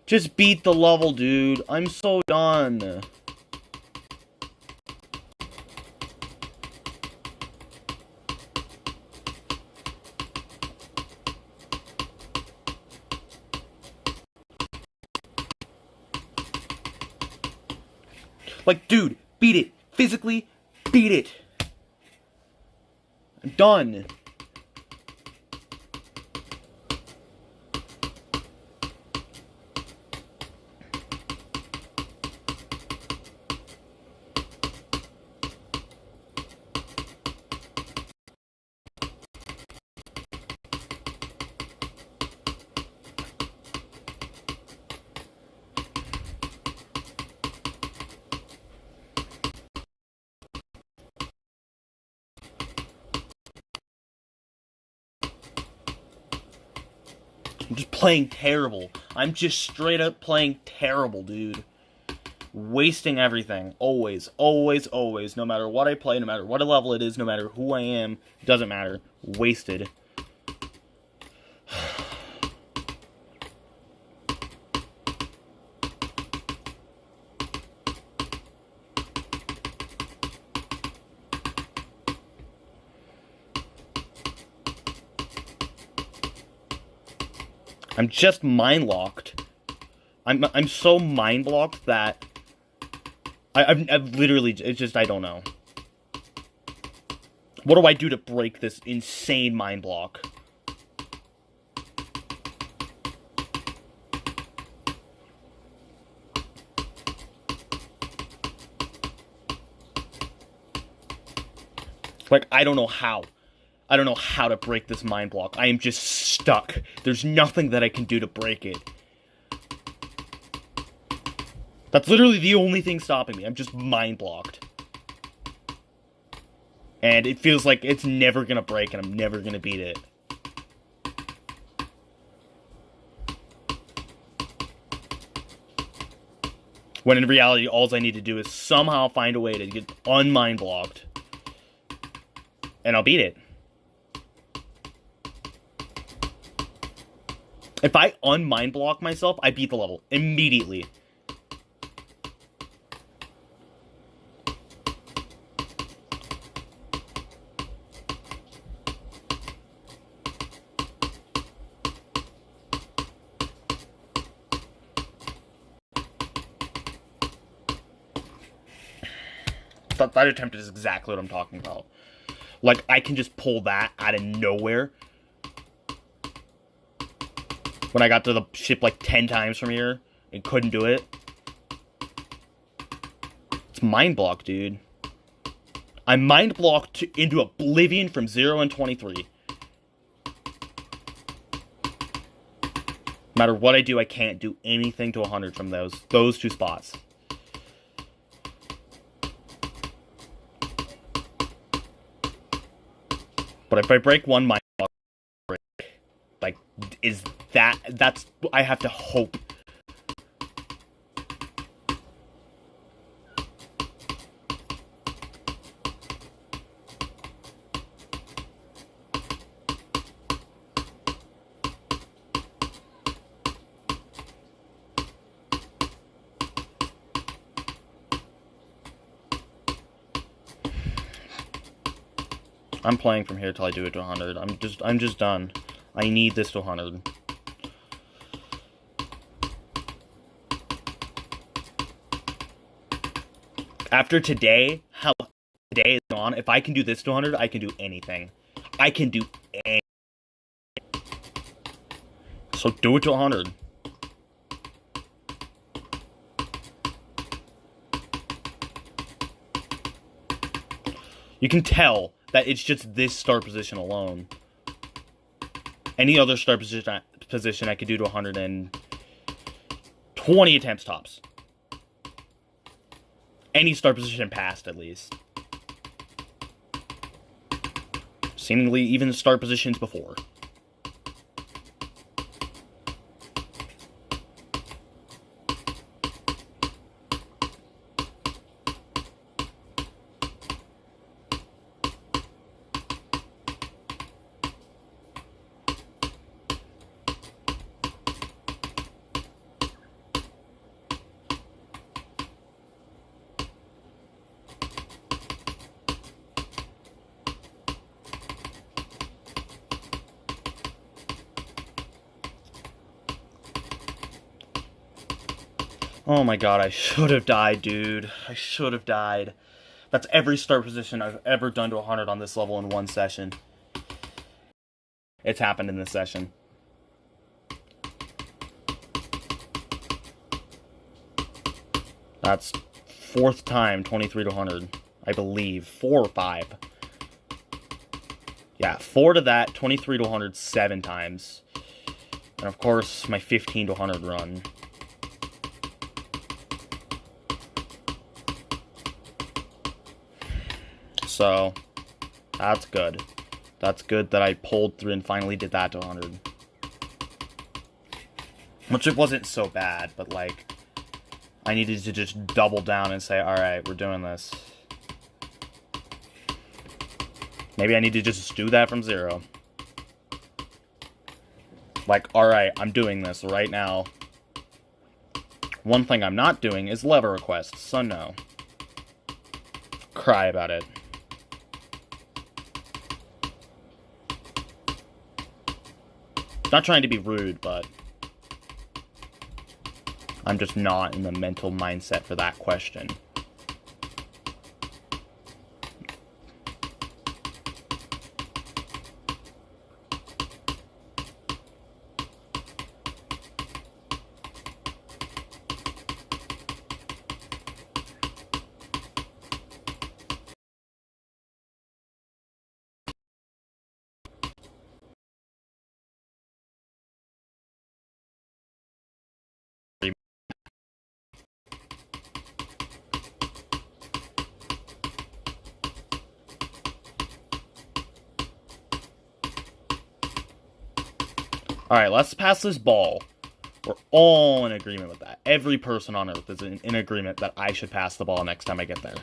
Just beat the level, dude. I'm so done. Like, dude, beat it. Physically, beat it. I'm done. I'm just playing terrible. I'm just straight up playing terrible, dude. Wasting everything. Always, always, always. No matter what I play, no matter what level it is, no matter who I am, doesn't matter. Wasted. I'm just mind locked. I'm so mind blocked that I've literally, it's just, I don't know. What do I do to break this insane mind block? Like, I don't know how. I don't know how to break this mind block. I am just stuck. There's nothing that I can do to break it. That's literally the only thing stopping me. I'm just mind blocked. And it feels like it's never gonna break and I'm never gonna beat it. When in reality, all I need to do is somehow find a way to get unmind blocked. And I'll beat it. If I unmind block myself, I beat the level immediately. That attempt is exactly what I'm talking about. Like, I can just pull that out of nowhere. When I got to the ship like 10 times from here and couldn't do it. It's mind block, dude. I'm mind blocked into oblivion from 0 and 23. No matter what I do, I can't do anything to 100 from those two spots. But if I break one mind block, like, that's, I have to hope. I'm playing from here till I do it to 100. I'm just done. I need this to 100. After today, how today is gone, if I can do this to 100, I can do anything. I can do anything. So do it to 100. You can tell that it's just this start position alone. Any other start position I could do to 120 attempts tops. Any start position past, at least. Seemingly even start positions before. Oh my god, I should have died, dude. I should have died. That's every start position I've ever done to 100 on this level in one session. It's happened in this session. That's fourth time, 23 to 100. I believe. 4 or 5. Yeah, 4 to that, 23 to 100, 7 times. And of course, my 15 to 100 run. So, that's good. That's good that I pulled through and finally did that to 100. Which it wasn't so bad, but like, I needed to just double down and say, alright, we're doing this. Maybe I need to just do that from 0. Like, alright, I'm doing this right now. One thing I'm not doing is level requests, so no. Cry about it. Not trying to be rude, but I'm just not in the mental mindset for that question. Alright, let's pass this ball. We're all in agreement with that. Every person on Earth is in agreement that I should pass the ball next time I get there.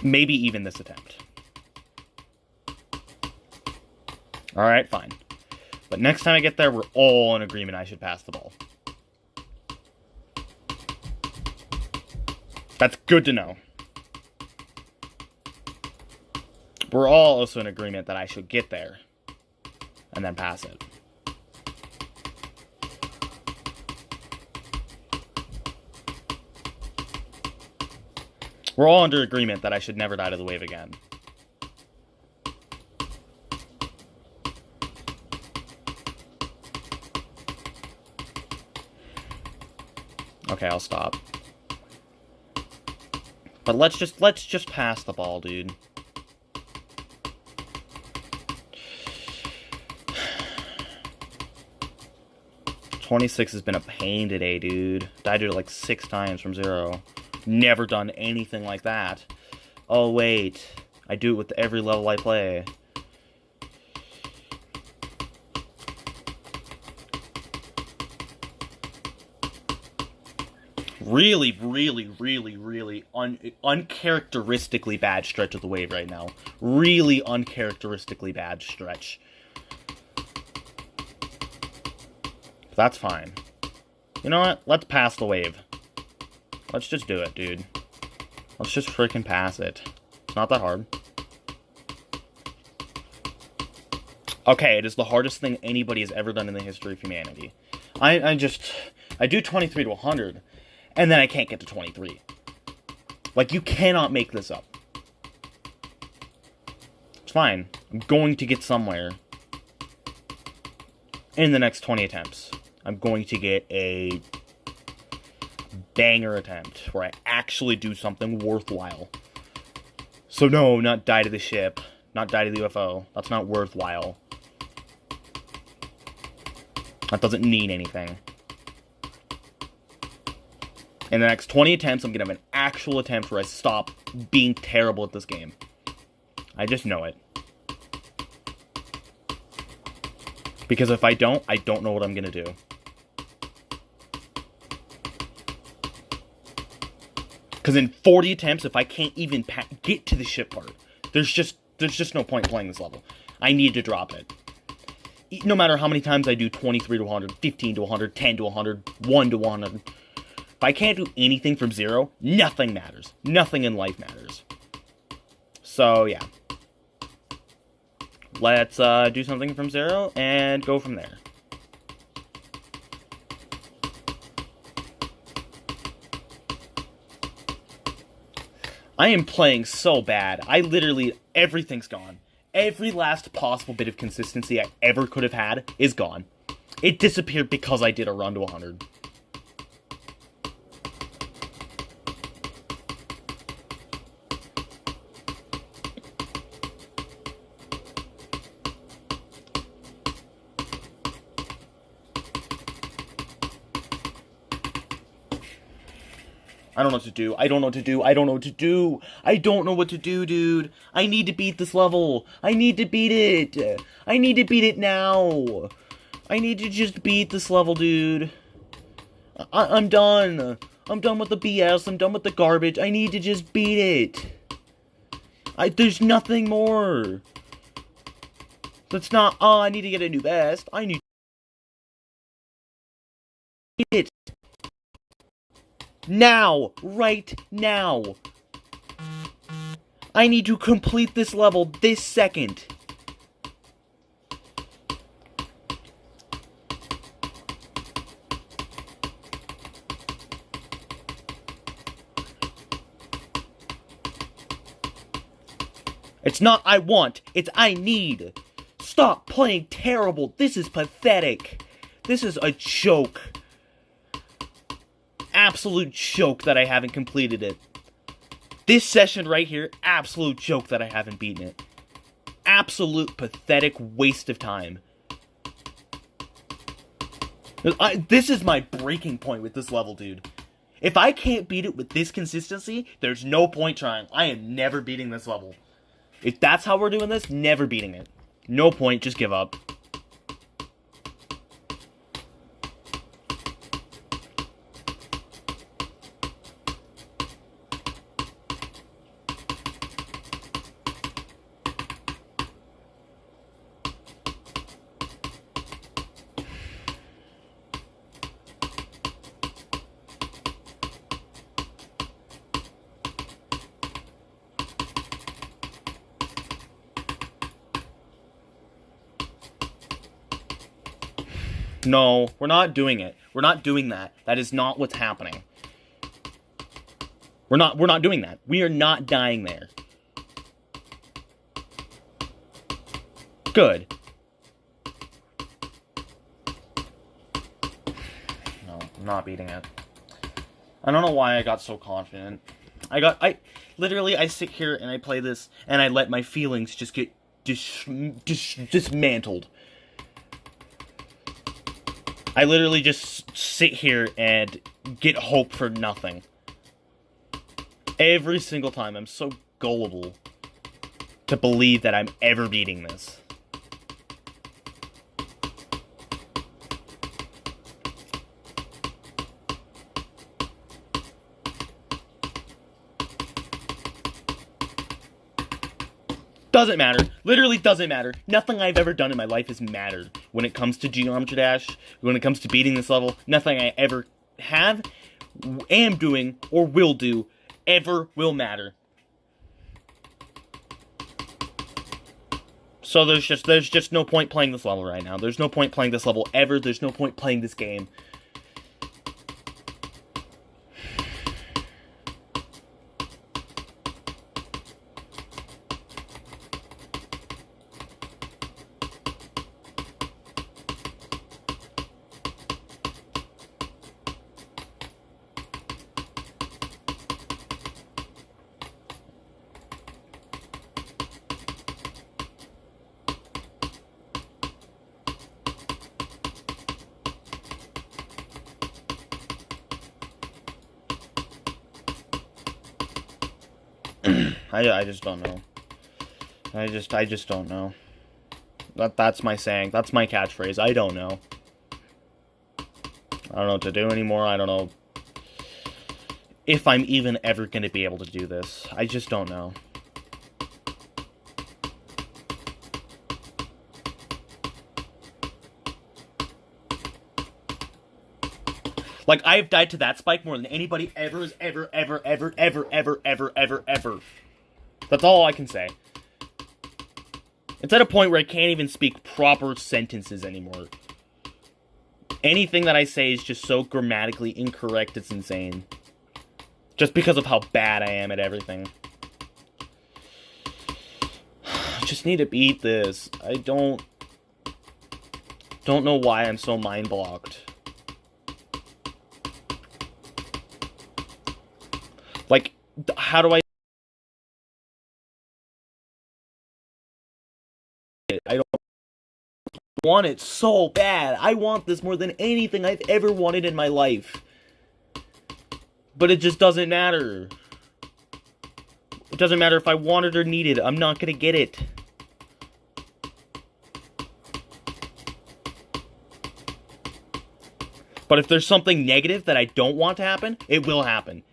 Maybe even this attempt. Alright, fine. But next time I get there, we're all in agreement I should pass the ball. That's good to know. We're all also in agreement that I should get there and then pass it. We're all under agreement that I should never die to the wave again. Okay, I'll stop. But let's just pass the ball, dude. $26 has been a pain today, dude. Died to it like 6 times from 0. Never done anything like that. Oh, wait. I do it with every level I play. Really, uncharacteristically bad stretch of the wave right now. Really uncharacteristically bad stretch. But that's fine. You know what? Let's pass the wave. Let's just do it, dude. Let's just freaking pass it. It's not that hard. Okay, it is the hardest thing anybody has ever done in the history of humanity. I do 23 to 100, and then I can't get to 23. Like, you cannot make this up. It's fine. I'm going to get somewhere in the next 20 attempts. I'm going to get a banger attempt where I actually do something worthwhile. So no, not die to the ship, not die to the UFO. That's not worthwhile. That doesn't mean anything. In the next 20 attempts, I'm gonna have an actual attempt where I stop being terrible at this game. I just know it. Because if I don't know what I'm gonna do. Because in 40 attempts, if I can't even get to the ship part, there's just no point playing this level. I need to drop it. No matter how many times I do 23 to 100, 15 to 100, 10 to 100, 1 to 100. If I can't do anything from 0, nothing matters. Nothing in life matters. So, yeah. Let's do something from 0 and go from there. I am playing so bad. Everything's gone. Every last possible bit of consistency I ever could have had is gone. It disappeared because I did a run to 100. I don't know what to do. I don't know what to do. I don't know what to do. I don't know what to do, dude. I need to beat this level. I need to beat it. I need to beat it now. I need to just beat this level, dude. I'm done. I'm done with the BS. I'm done with the garbage. I need to just beat it. There's nothing more. That's not, oh, I need to get a new best. I need to beat it. Now! Right now! I need to complete this level this second! It's not I want, it's I need! Stop playing terrible! This is pathetic! This is a joke! Absolute joke that I haven't completed it. This session right here, absolute joke that I haven't beaten it. Absolute pathetic waste of time. This is my breaking point with this level, dude. If I can't beat it with this consistency, there's no point trying. I am never beating this level. If that's how we're doing this, never beating it. No point, just give up. No, we're not doing it. We're not doing that. That is not what's happening. We're not doing that. We are not dying there. Good. No, I'm not beating it. I don't know why I got so confident. Literally, I sit here and I play this, and I let my feelings just get dismantled. I literally just sit here and get hope for nothing. Every single time, I'm so gullible to believe that I'm ever beating this. Doesn't matter. Literally doesn't matter. Nothing I've ever done in my life has mattered. When it comes to Geometry Dash, when it comes to beating this level, nothing I ever have, am doing, or will do, ever will matter. So there's just no point playing this level right now. There's no point playing this level ever. There's no point playing this game. I just don't know. I just don't know. That's my saying. That's my catchphrase. I don't know. I don't know what to do anymore. I don't know if I'm even ever going to be able to do this. I just don't know. Like, I've died to that spike more than anybody ever. That's all I can say. It's at a point where I can't even speak proper sentences anymore. Anything that I say is just so grammatically incorrect, it's insane. Just because of how bad I am at everything. I just need to beat this. I don't know why I'm so mind-blocked. Like, how do I don't want it so bad. I want this more than anything I've ever wanted in my life. But it just doesn't matter. It doesn't matter if I want it or need it. I'm not gonna get it. But if there's something negative that I don't want to happen, it will happen.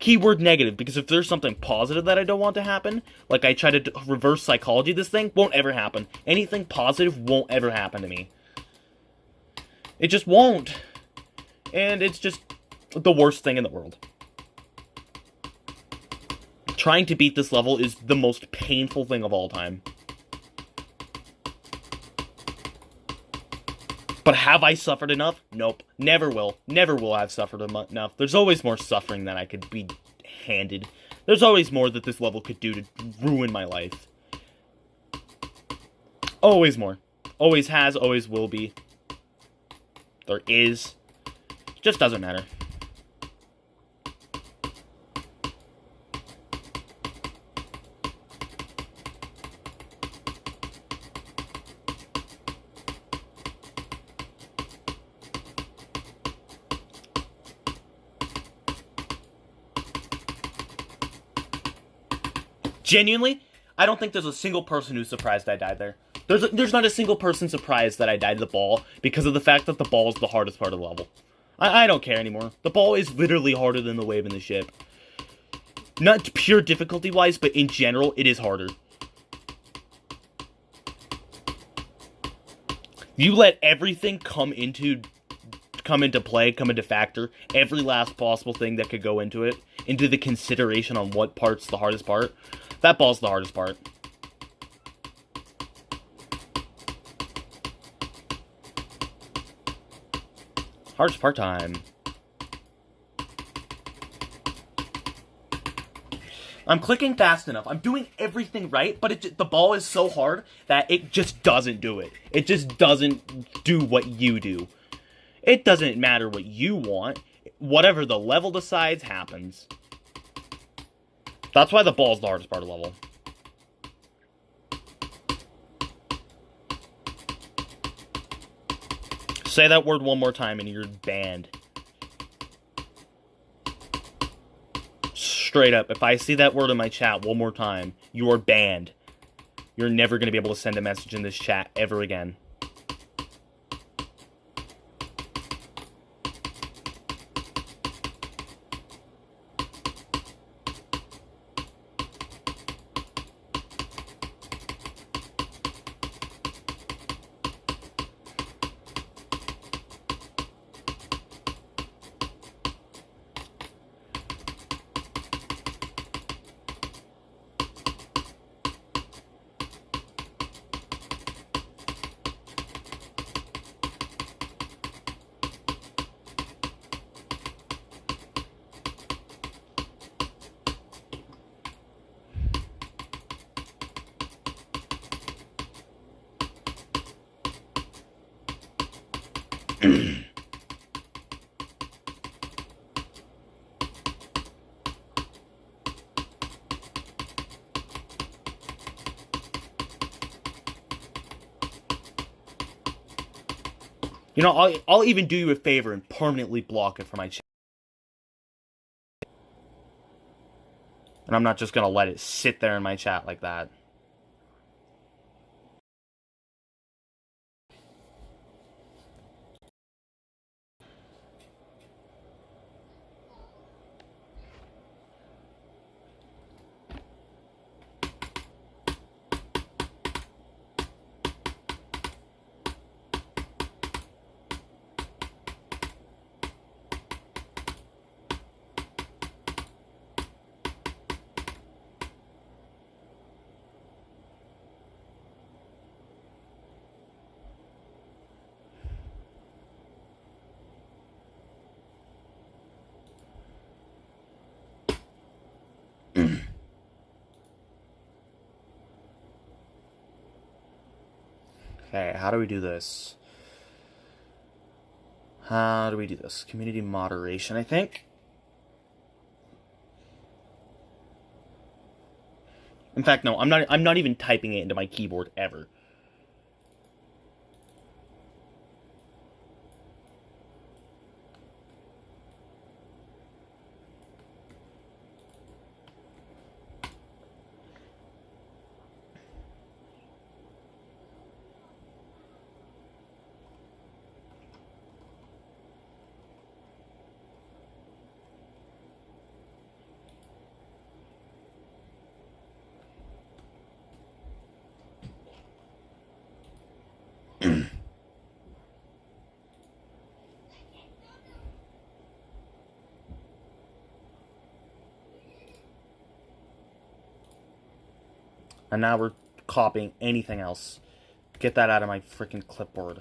Keyword negative, because if there's something positive that I don't want to happen, like I try to reverse psychology this thing, won't ever happen. Anything positive won't ever happen to me. It just won't. And it's just the worst thing in the world. Trying to beat this level is the most painful thing of all time. But have I suffered enough? Nope. Never will. Never will I have suffered enough. There's always more suffering that I could be handed. There's always more that this level could do to ruin my life. Always more. Always has, always will be. There is. Just doesn't matter. Genuinely, I don't think there's a single person who's surprised I died there. There's not a single person surprised that I died to the ball because of the fact that the ball is the hardest part of the level. I don't care anymore. The ball is literally harder than the wave in the ship. Not pure difficulty-wise, but in general, it is harder. You let everything come into play, come into factor, every last possible thing that could go into it, into the consideration on what part's the hardest part. That ball's the hardest part. Hardest part time. I'm clicking fast enough. I'm doing everything right, but the ball is so hard that it just doesn't do it. It just doesn't do what you do. It doesn't matter what you want. Whatever the level decides happens. That's why the ball's the hardest part of the level. Say that word one more time and you're banned. Straight up, if I see that word in my chat one more time, you are banned. You're never going to be able to send a message in this chat ever again. You know, I'll even do you a favor and permanently block it from my chat. And I'm not just gonna let it sit there in my chat like that. Okay, how do we do this? How do we do this? Community moderation, I think. In fact, no, I'm not even typing it into my keyboard ever. And now we're copying anything else. Get that out of my freaking clipboard.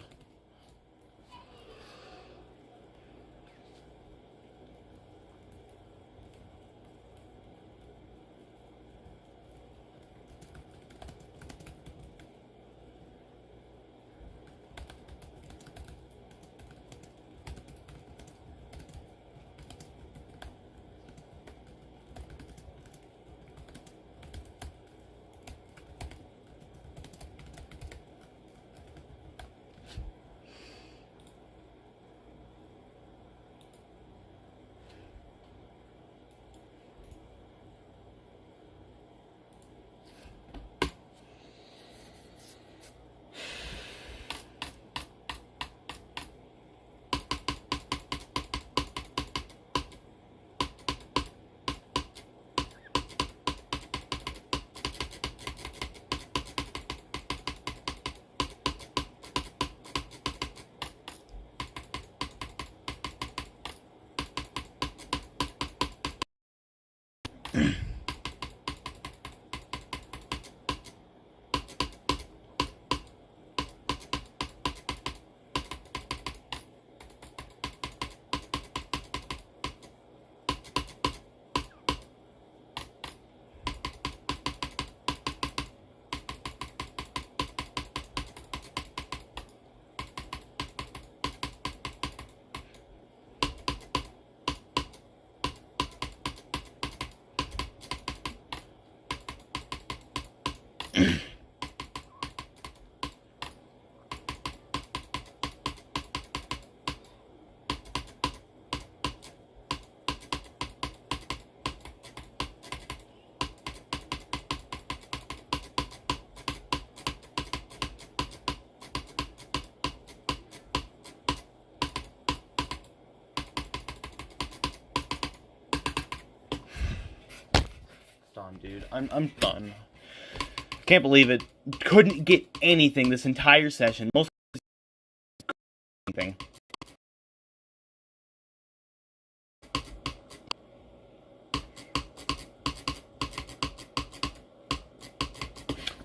Done, dude. I'm done. Can't believe it. Couldn't get anything this entire session. Most anything.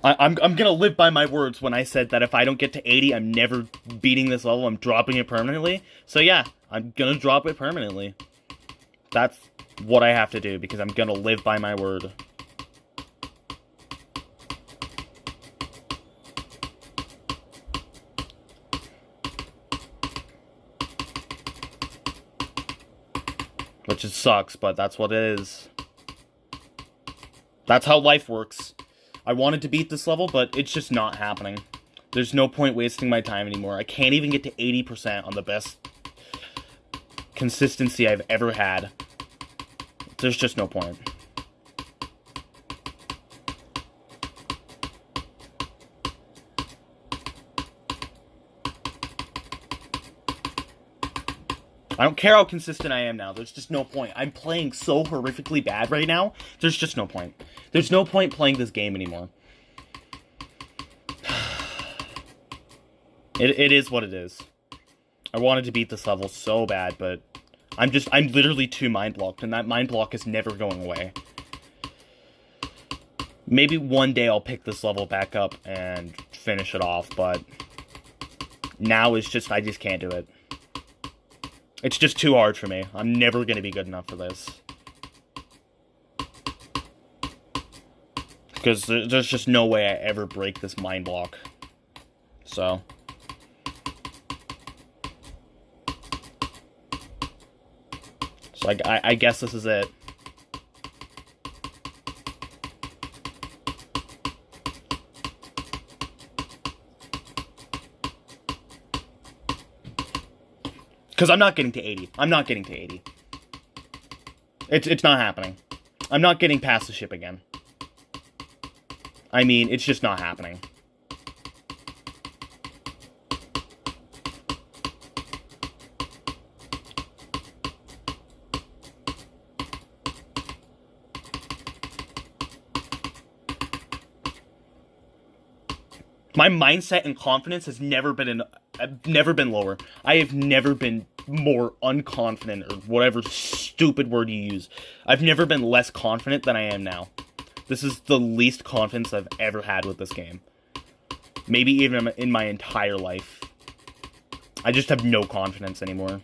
I'm gonna live by my words when I said that if I don't get to 80, I'm never beating this level. I'm dropping it permanently. So yeah, I'm gonna drop it permanently. That's what I have to do because I'm gonna live by my word. Which just sucks, but that's what it is. That's how life works. I wanted to beat this level, but it's just not happening. There's no point wasting my time anymore. I can't even get to 80% on the best consistency I've ever had. There's just no point. I don't care how consistent I am now. There's just no point. I'm playing so horrifically bad right now. There's just no point. There's no point playing this game anymore. It is what it is. I wanted to beat this level so bad, but I'm literally too mind blocked, and that mind block is never going away. Maybe one day I'll pick this level back up and finish it off, but now it's just, I just can't do it. It's just too hard for me. I'm never going to be good enough for this. Because there's just no way I ever break this mind block. So. So I guess this is it. Because I'm not getting to 80. I'm not getting to 80. It's not happening. I'm not getting past the ship again. I mean, it's just not happening. My mindset and confidence has never been lower. I have never been more unconfident, or whatever stupid word you use. I've never been less confident than I am now. This is the least confidence I've ever had with this game. Maybe even in my entire life. I just have no confidence anymore.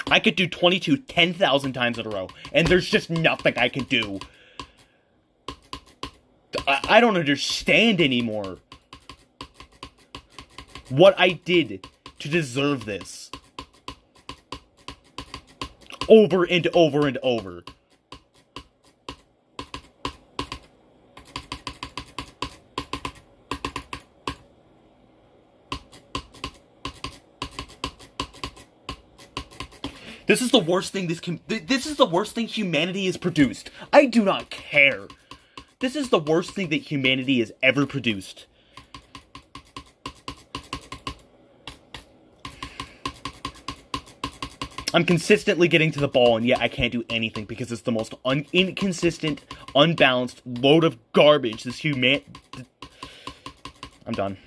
I could do 22 10,000 times in a row, and there's just nothing I can do. I don't understand anymore what I did to deserve this. Over and over and over. This is the worst thing this is the worst thing humanity has produced. I do not care. This is the worst thing that humanity has ever produced. I'm consistently getting to the ball, and yet I can't do anything because it's the most inconsistent, unbalanced load of garbage. This I'm done.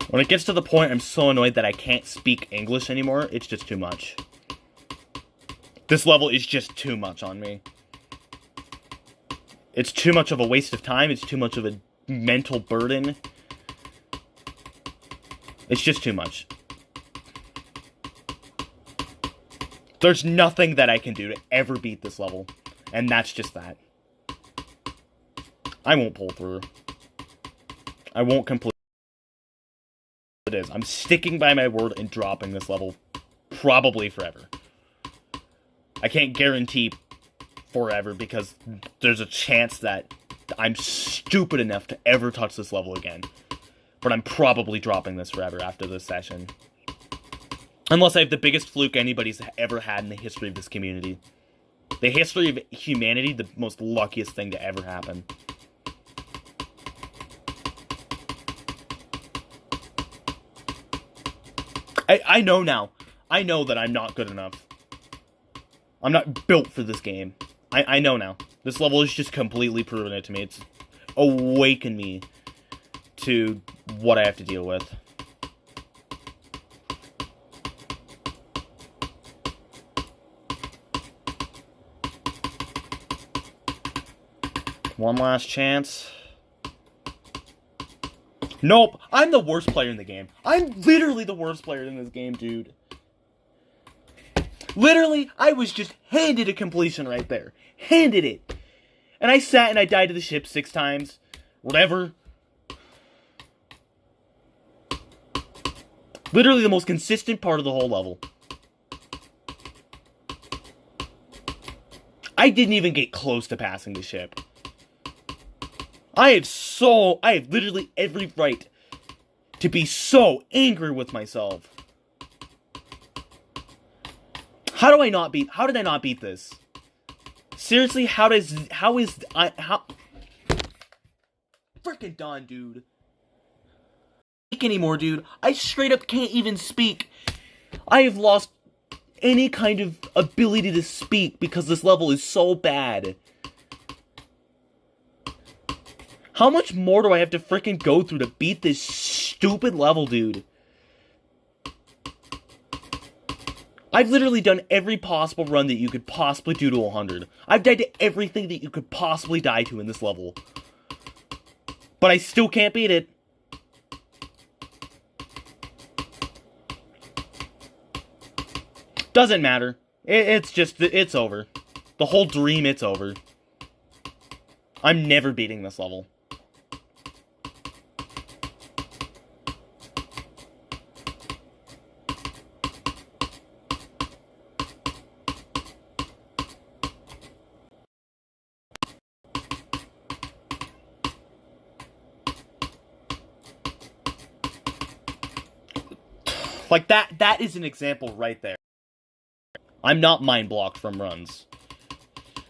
When it gets to the point I'm so annoyed that I can't speak English anymore, it's just too much. This level is just too much on me. It's too much of a waste of time. It's too much of a mental burden. It's just too much. There's nothing that I can do to ever beat this level. And that's just that. I won't pull through. I won't complete. it is. I'm sticking by my word and dropping this level probably forever. I can't guarantee forever because there's a chance that I'm stupid enough to ever touch this level again. But I'm probably dropping this forever after this session. Unless I have the biggest fluke anybody's ever had in the history of this community. The history of humanity, the most luckiest thing to ever happen. I know now. I know that I'm not good enough. I'm not built for this game. I know now. This level is just completely proven it to me. It's awakened me to what I have to deal with. One last chance. Nope, I'm the worst player in the game. I'm literally the worst player in this game, dude. Literally, I was just handed a completion right there. Handed it. And I sat and I died to the ship 6 times. Whatever. Literally the most consistent part of the whole level. I didn't even get close to passing the ship. I have literally every right to be so angry with myself. How did I not beat this? Seriously, how freaking done, dude. Anymore, dude. I straight up can't even speak. I have lost any kind of ability to speak because this level is so bad. How much more do I have to freaking go through to beat this stupid level, dude? I've literally done every possible run that you could possibly do to 100. I've died to everything that you could possibly die to in this level. But I still can't beat it. Doesn't matter. It's over. The whole dream, it's over. I'm never beating this level. Like, that is an example right there. I'm not mind blocked from runs.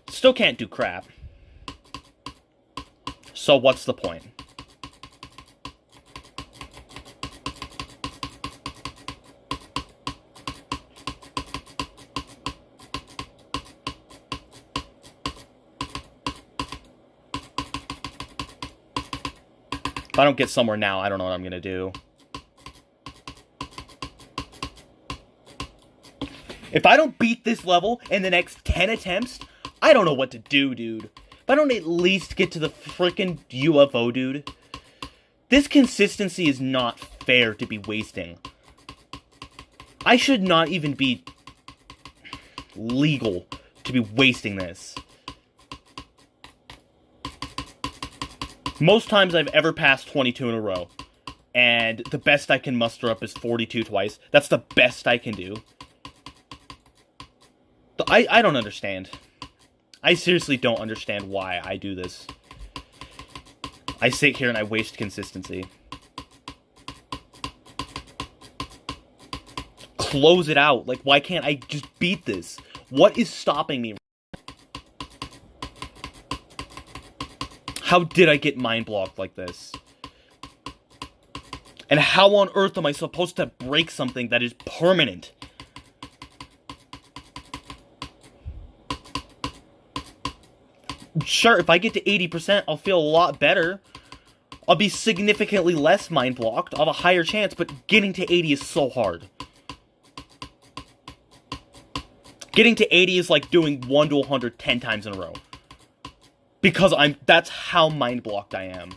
Still can't do crap. So what's the point? If I don't get somewhere now, I don't know what I'm gonna do. If I don't beat this level in the next 10 attempts, I don't know what to do, dude. If I don't at least get to the frickin' UFO, dude. This consistency is not fair to be wasting. I should not even be legal to be wasting this. Most times I've ever passed 22 in a row. And the best I can muster up is 42 twice. That's the best I can do. I don't understand. I seriously don't understand why I do this. I sit here and I waste consistency. Close it out. Like, why can't I just beat this? What is stopping me? How did I get mind blocked like this? And how on earth am I supposed to break something that is permanent? Sure, if I get to 80%, I'll feel a lot better. I'll be significantly less mind blocked. I'll have a higher chance, but getting to 80 is so hard. Getting to 80 is like doing 1 to 100 10 times in a row. Because that's how mind blocked I am.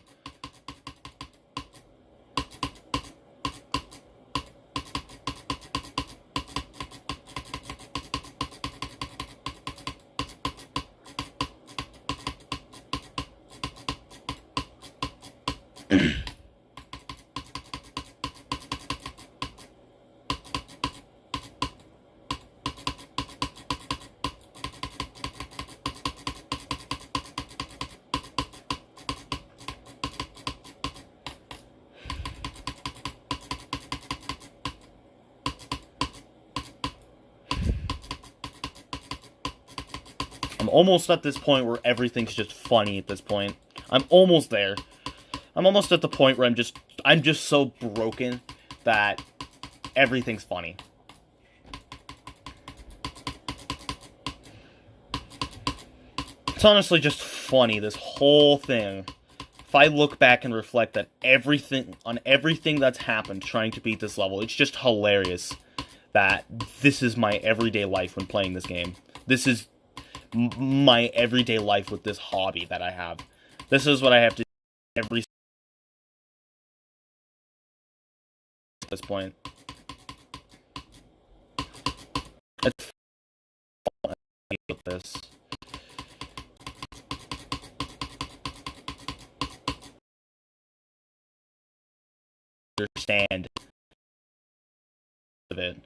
almost at this point where everything's just funny at this point. I'm almost there. I'm almost at the point where I'm just so broken that everything's funny. It's honestly just funny, this whole thing. If I look back and reflect on everything that's happened trying to beat this level, it's just hilarious that this is my everyday life when playing this game. This is my everyday life with this hobby that I have. This is what I have to do every at this point. It's fun with this. Understand of it.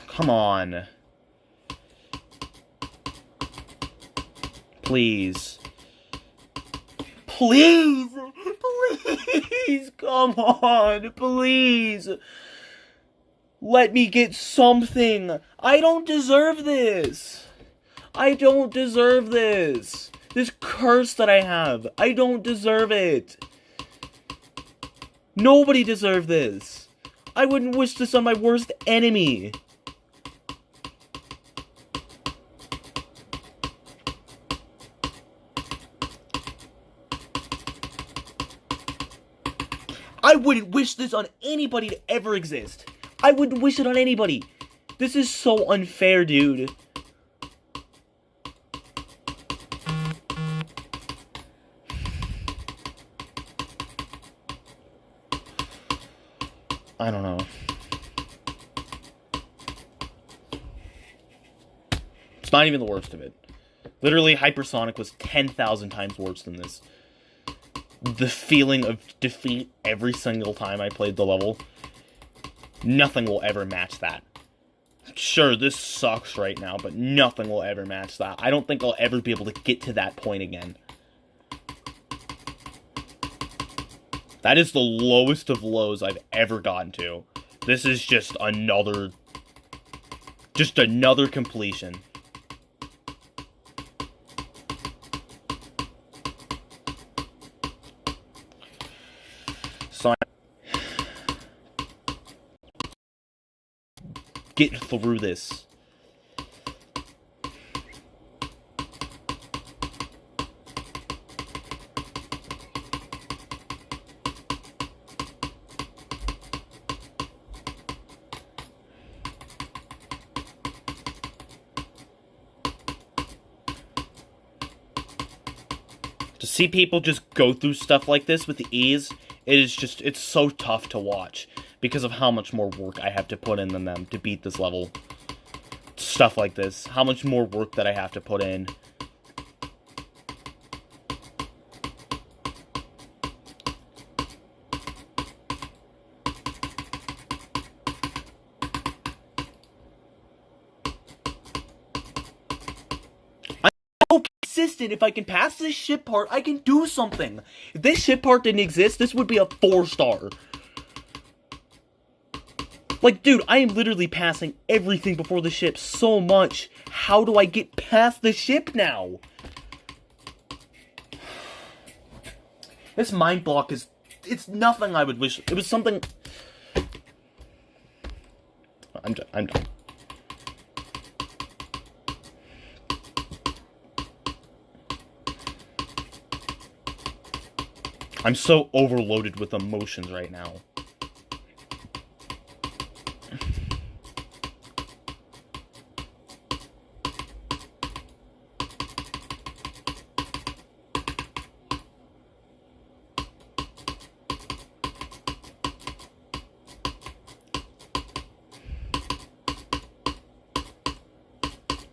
Come on. Please. Please! Please! Come on! Please! Let me get something! I don't deserve this! I don't deserve this! This curse that I have! I don't deserve it! Nobody deserves this! I wouldn't wish this on my worst enemy! I wouldn't wish this on anybody to ever exist. I wouldn't wish it on anybody. This is so unfair, dude. I don't know. It's not even the worst of it. Literally, Hypersonic was 10,000 times worse than this. The feeling of defeat every single time I played the level, nothing will ever match that. Sure, this sucks right now, but nothing will ever match that. I don't think I'll ever be able to get to that point again. That is the lowest of lows I've ever gotten to. This is just another completion. So get through this. To see people just go through stuff like this with ease, it's so tough to watch because of how much more work I have to put in than them to beat this level. Stuff like this, how much more work that I have to put in. If I can pass this ship part, I can do something. If this ship part didn't exist, this would be a 4-star. Like, dude, I am literally passing everything before the ship so much. How do I get past the ship now? This mind block it's nothing I would wish. It was something. I'm done. I'm so overloaded with emotions right now.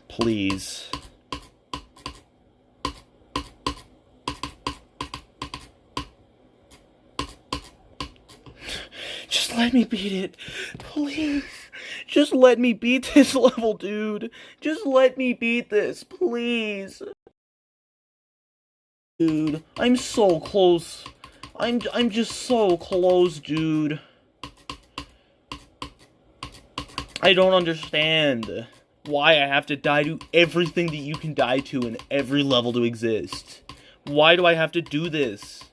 Please. let me beat it. Please. Just let me beat this level, dude. Just let me beat this, please. Dude, I'm so close. I'm just so close, dude. I don't understand why I have to die to everything that you can die to in every level to exist. Why do I have to do this?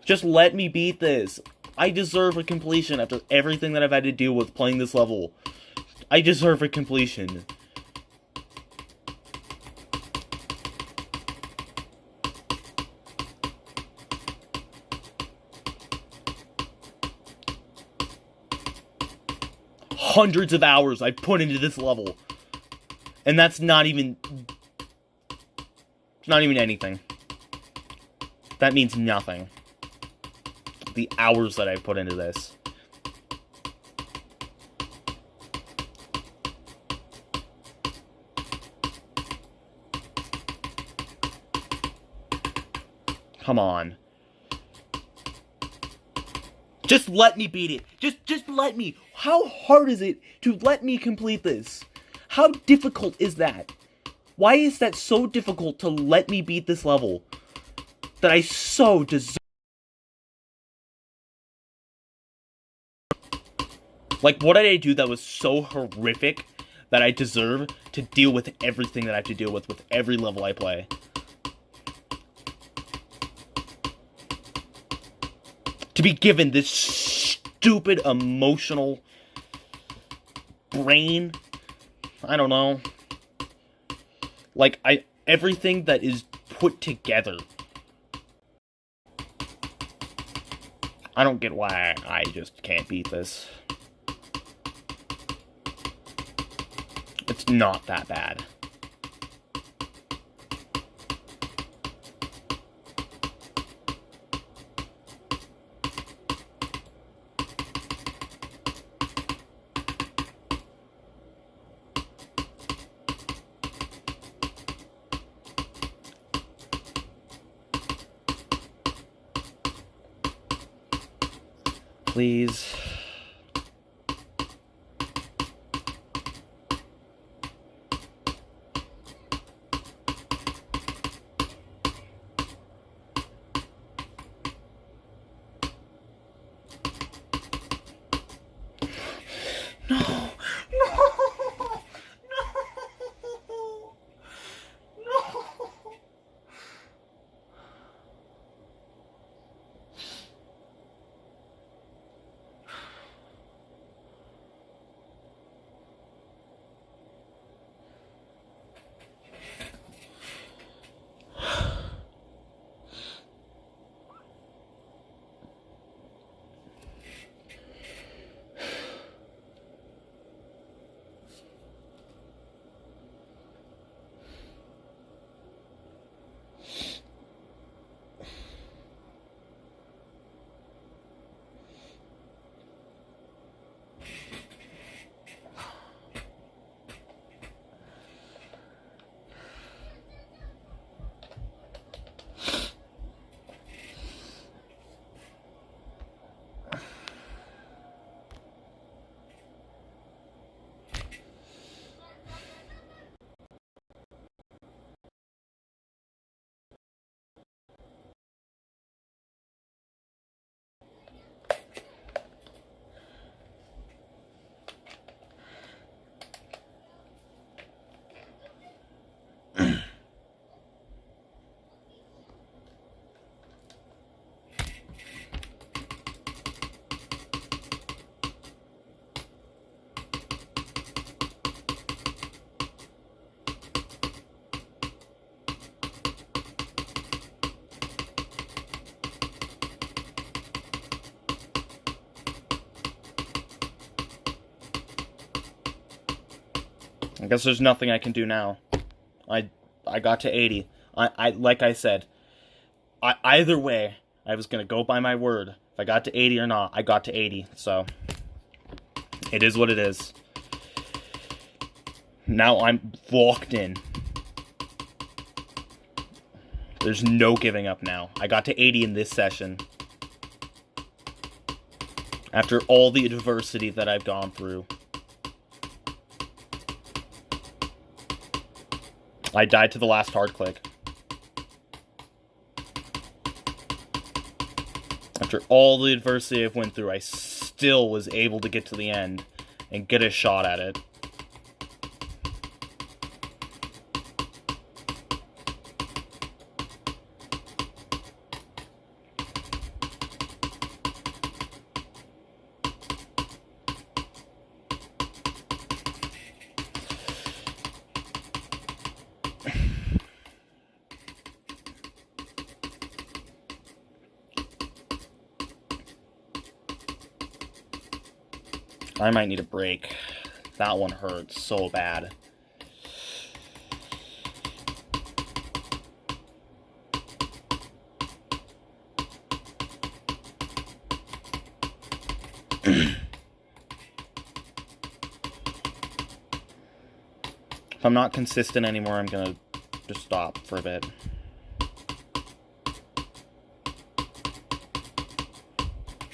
Just let me beat this. I deserve a completion after everything that I've had to deal with playing this level. I deserve a completion. Hundreds of hours I've put into this level. And that's not even anything. That means nothing. The hours that I put into this. Come on. Just let me beat it. Just let me. How hard is it to let me complete this? How difficult is that? Why is that so difficult to let me beat this level? That I so deserve. Like, what did I do that was so horrific that I deserve to deal with everything that I have to deal with every level I play? To be given this stupid emotional brain, I don't know. Like, everything that is put together. I don't get why I just can't beat this. It's not that bad. Please. No. No. No. No. I guess there's nothing I can do now. I got to 80. I like I said, either way, I was gonna go by my word. If I got to 80 or not, I got to 80. So it is what it is. Now I'm locked in. There's no giving up now. I got to 80 in this session. After all the adversity that I've gone through. I died to the last hard click. After all the adversity I've went through, I still was able to get to the end and get a shot at it. I might need a break. That one hurts so bad. If I'm not consistent anymore, I'm gonna just stop for a bit.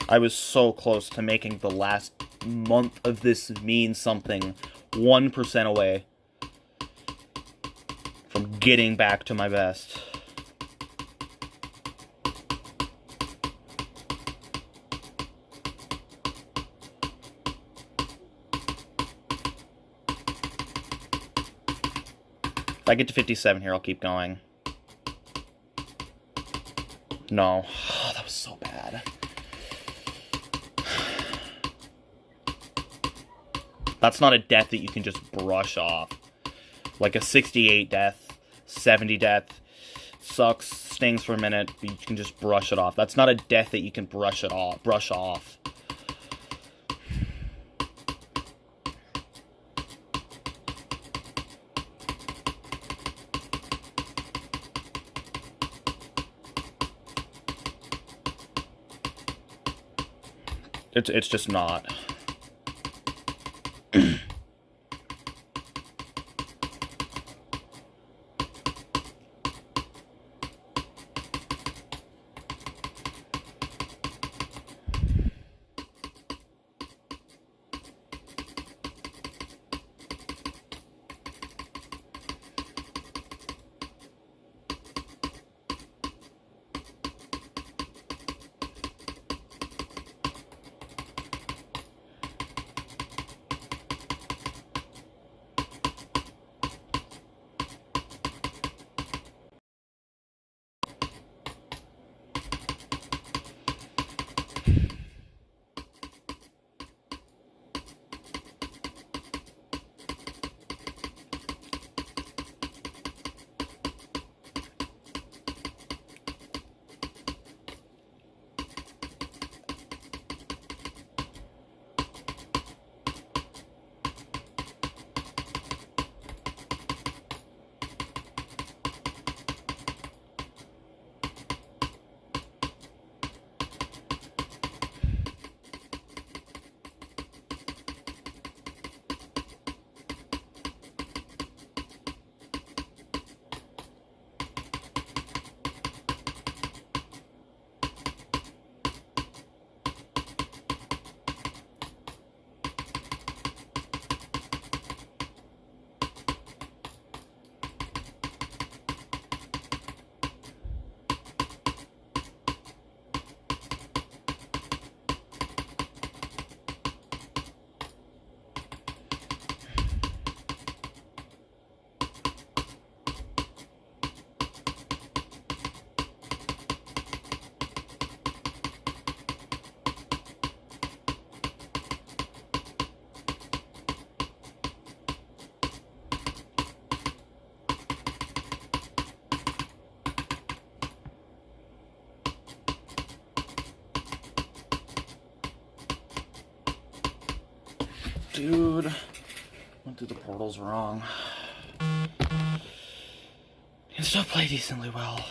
I was so close to making the last month of this mean something, 1% away from getting back to my best. If I get to 57 here, I'll keep going. No. Oh, that was so bad. That's not a death that you can just brush off. Like a 68 death, 70 death, sucks, stings for a minute, but you can just brush it off. That's not a death that you can brush off. It's just not. Dude, went through the portals wrong. Can still play decently well.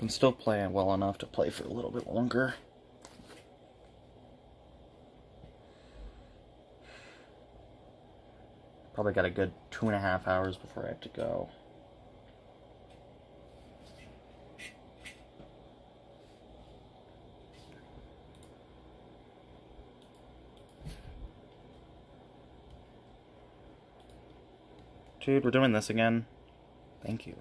I'm still playing well enough to play for a little bit longer. Probably got a good 2.5 hours before I have to go. Dude, we're doing this again. Thank you.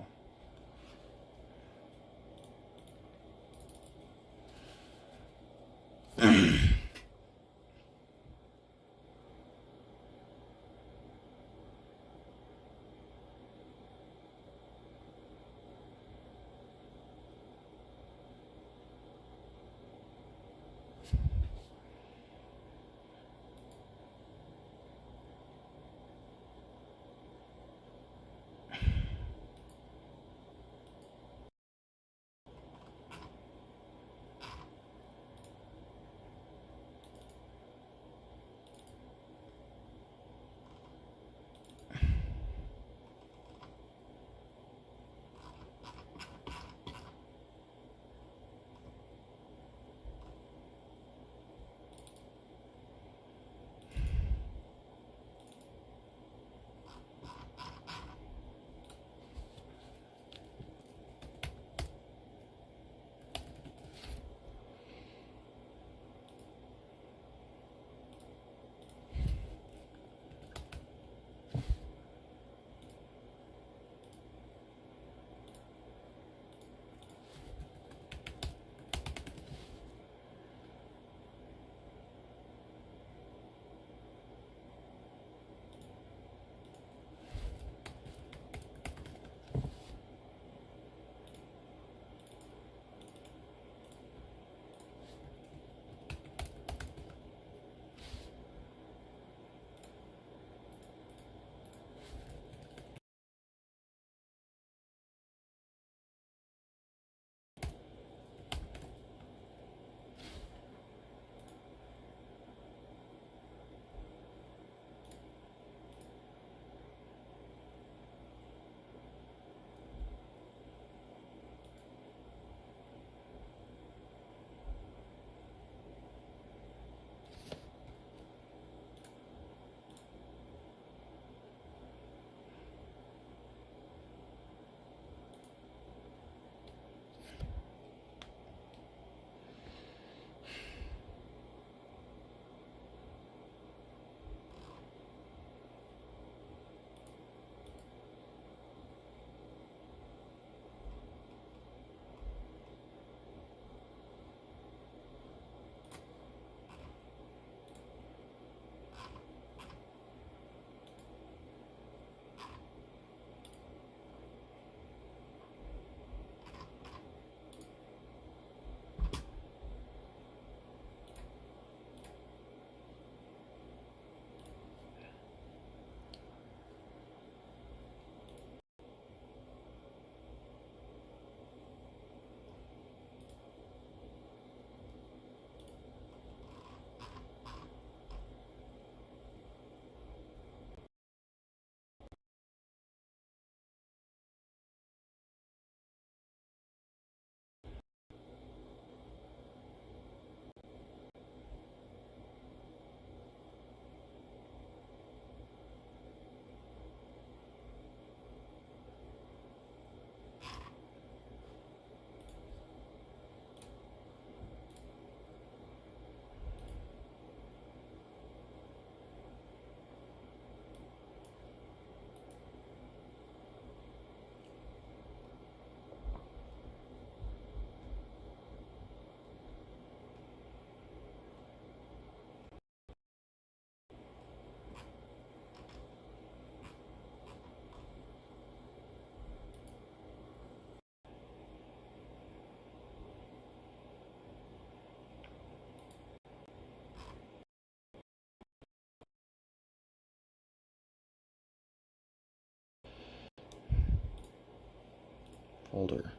Folder.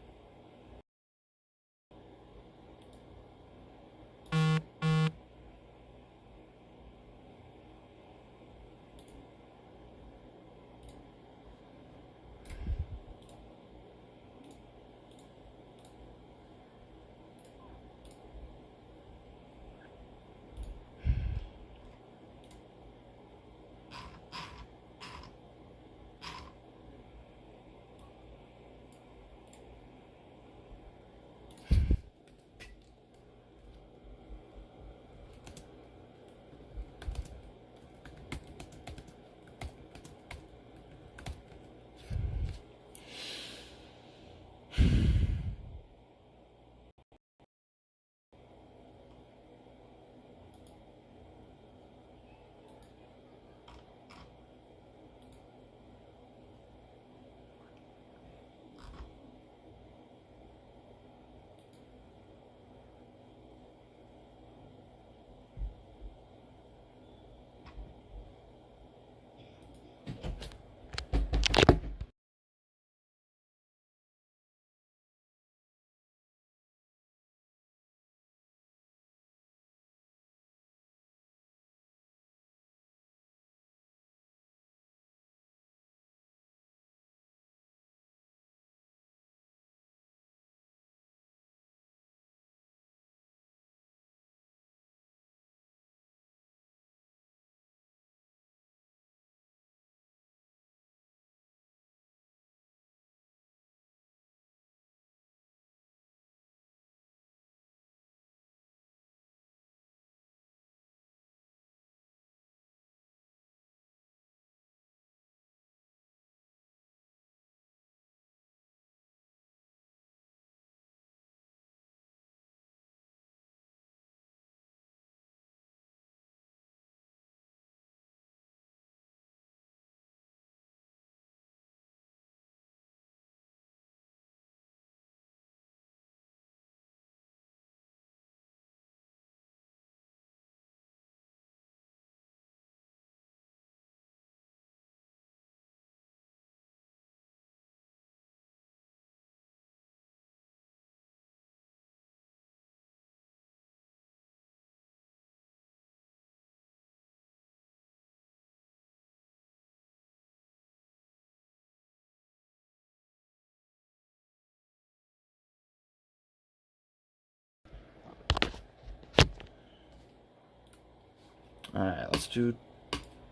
Alright, let's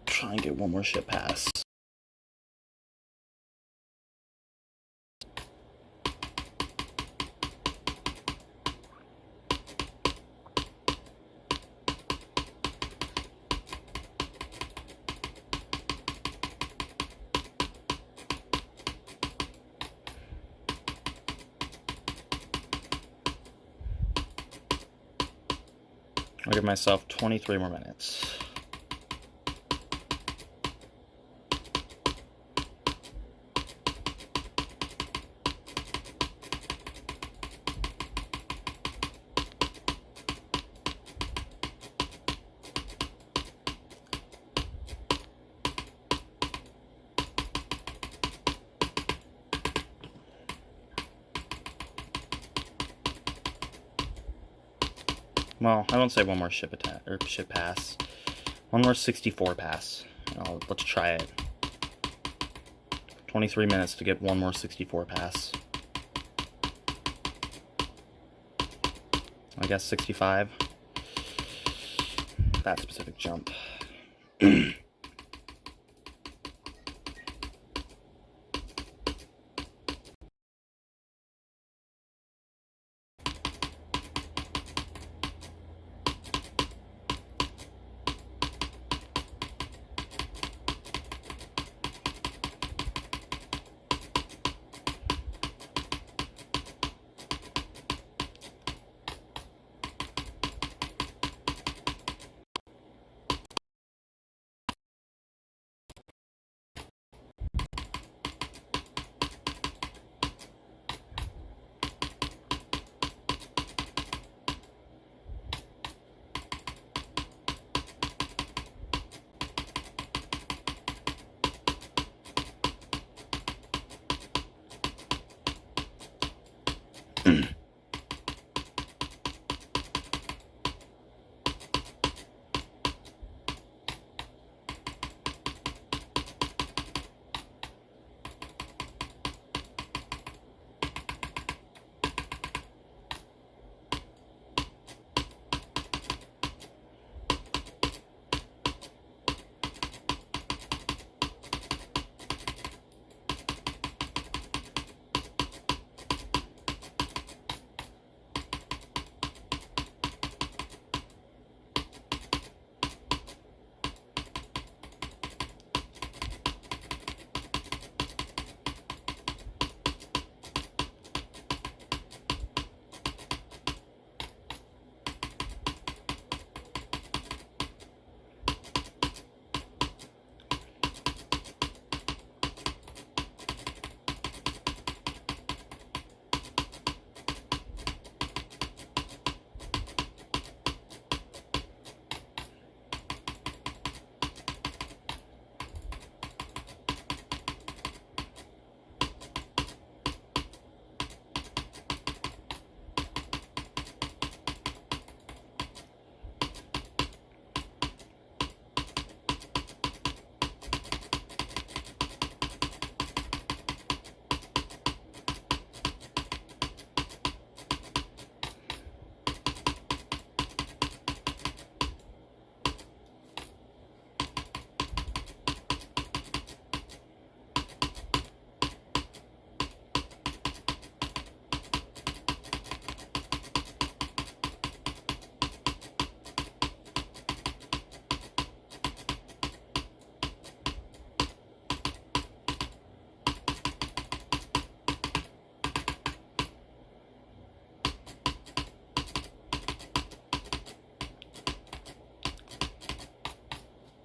try and get one more ship pass. I'll give myself 23 more minutes. Well, I won't say one more ship attack or ship pass. One more 64 pass. Let's try it. 23 minutes to get one more 64 pass. I guess 65. That specific jump.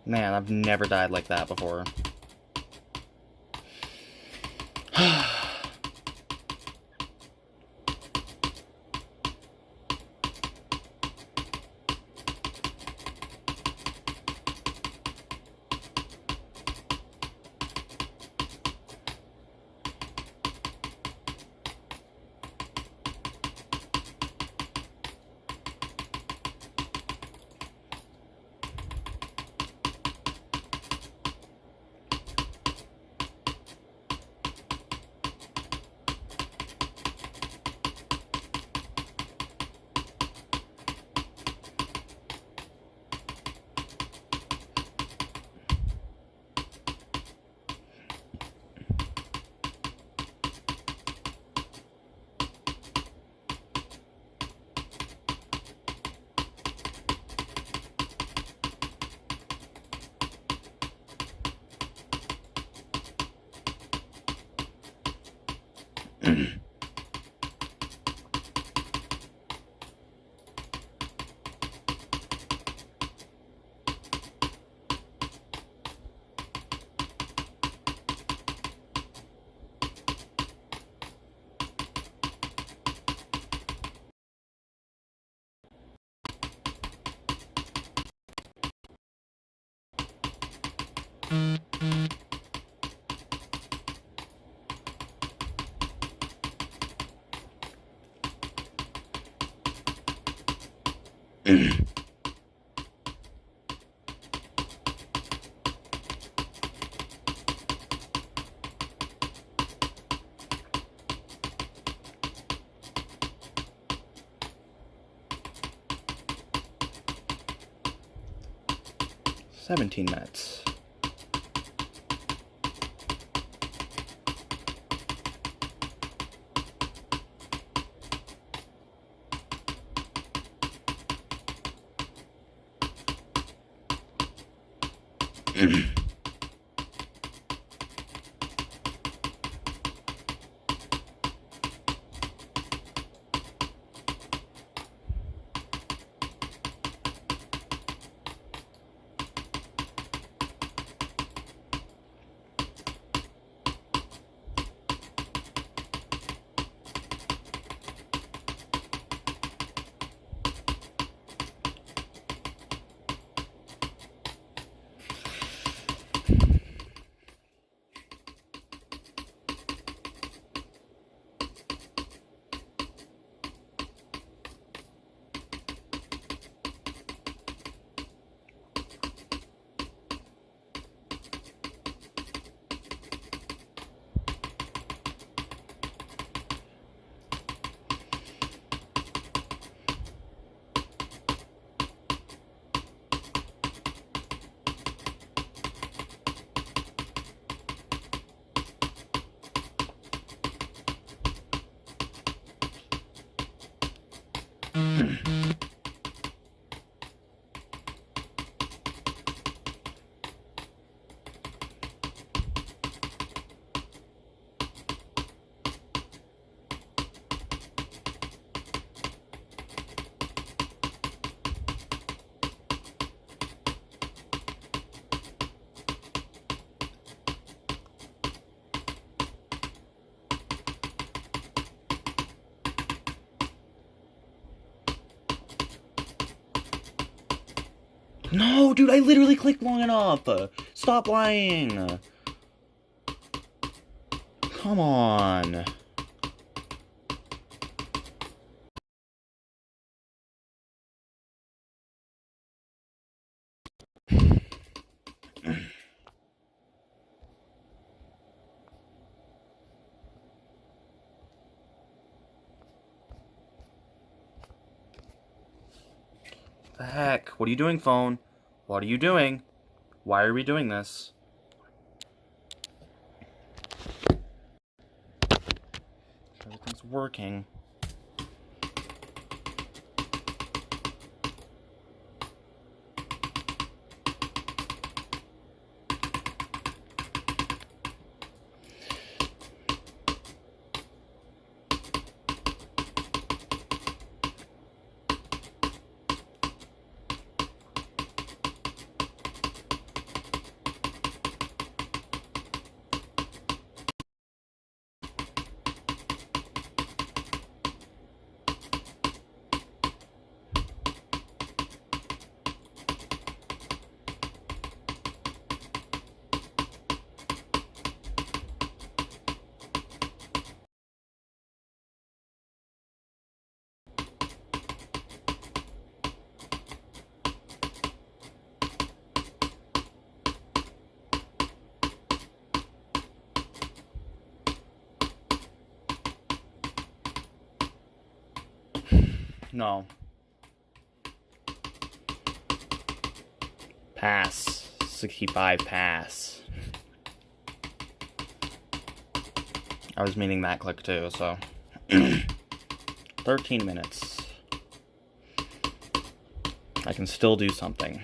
Man, I've never died like that before. 17 minutes. No, dude, I literally clicked long enough. Stop lying. Come on. The heck? What are you doing, phone? What are you doing? Why are we doing this? Everything's working. No. Pass. 65 pass. I was meaning that click too, so. 13 minutes. I can still do something.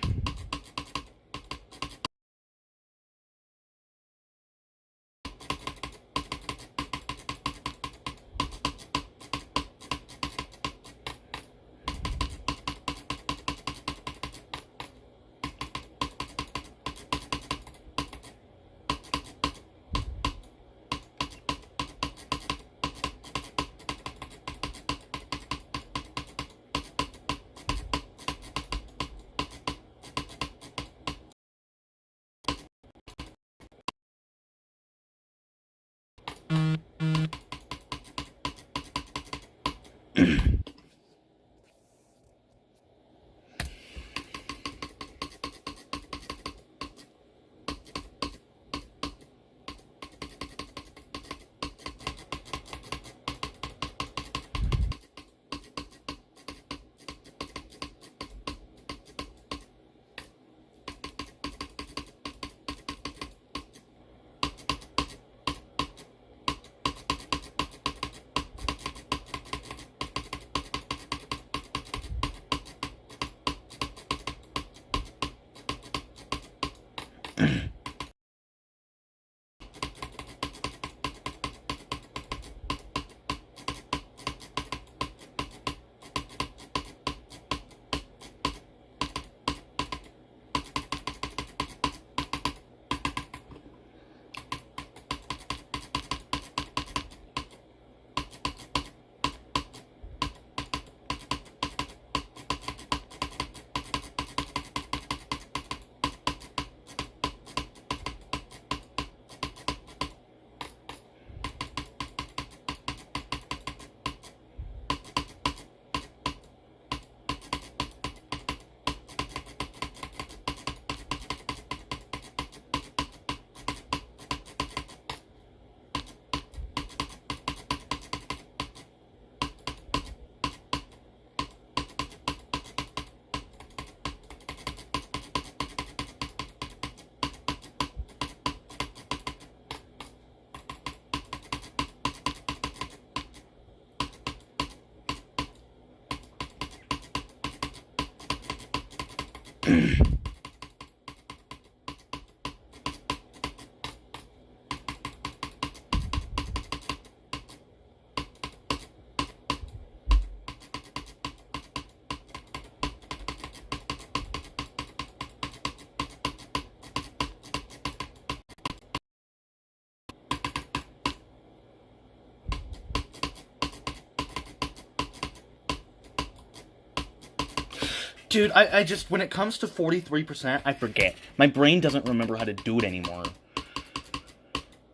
Dude, I just, when it comes to 43%, I forget. My brain doesn't remember how to do it anymore.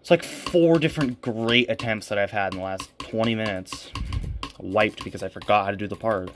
It's like 4 different great attempts that I've had in the last 20 minutes. Wiped because I forgot how to do the part.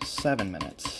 Seven minutes.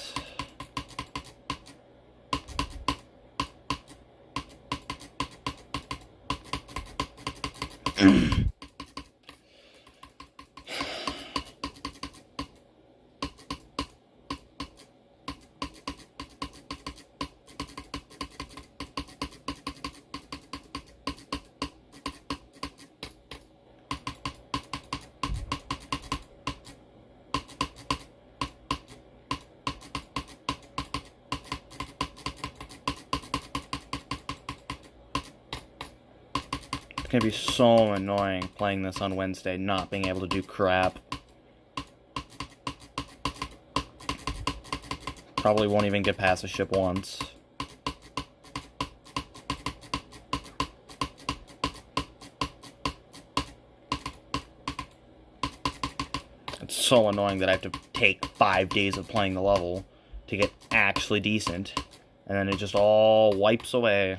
gonna be so annoying playing this on Wednesday, not being able to do crap. Probably won't even get past a ship once. It's so annoying that I have to take 5 days of playing the level to get actually decent, and then it just all wipes away.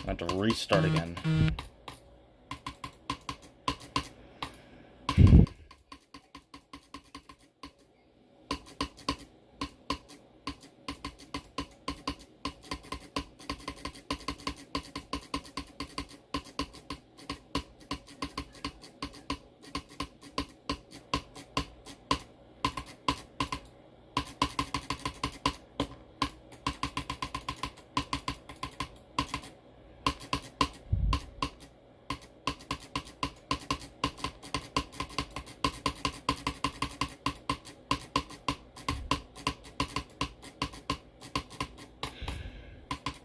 I have to restart again.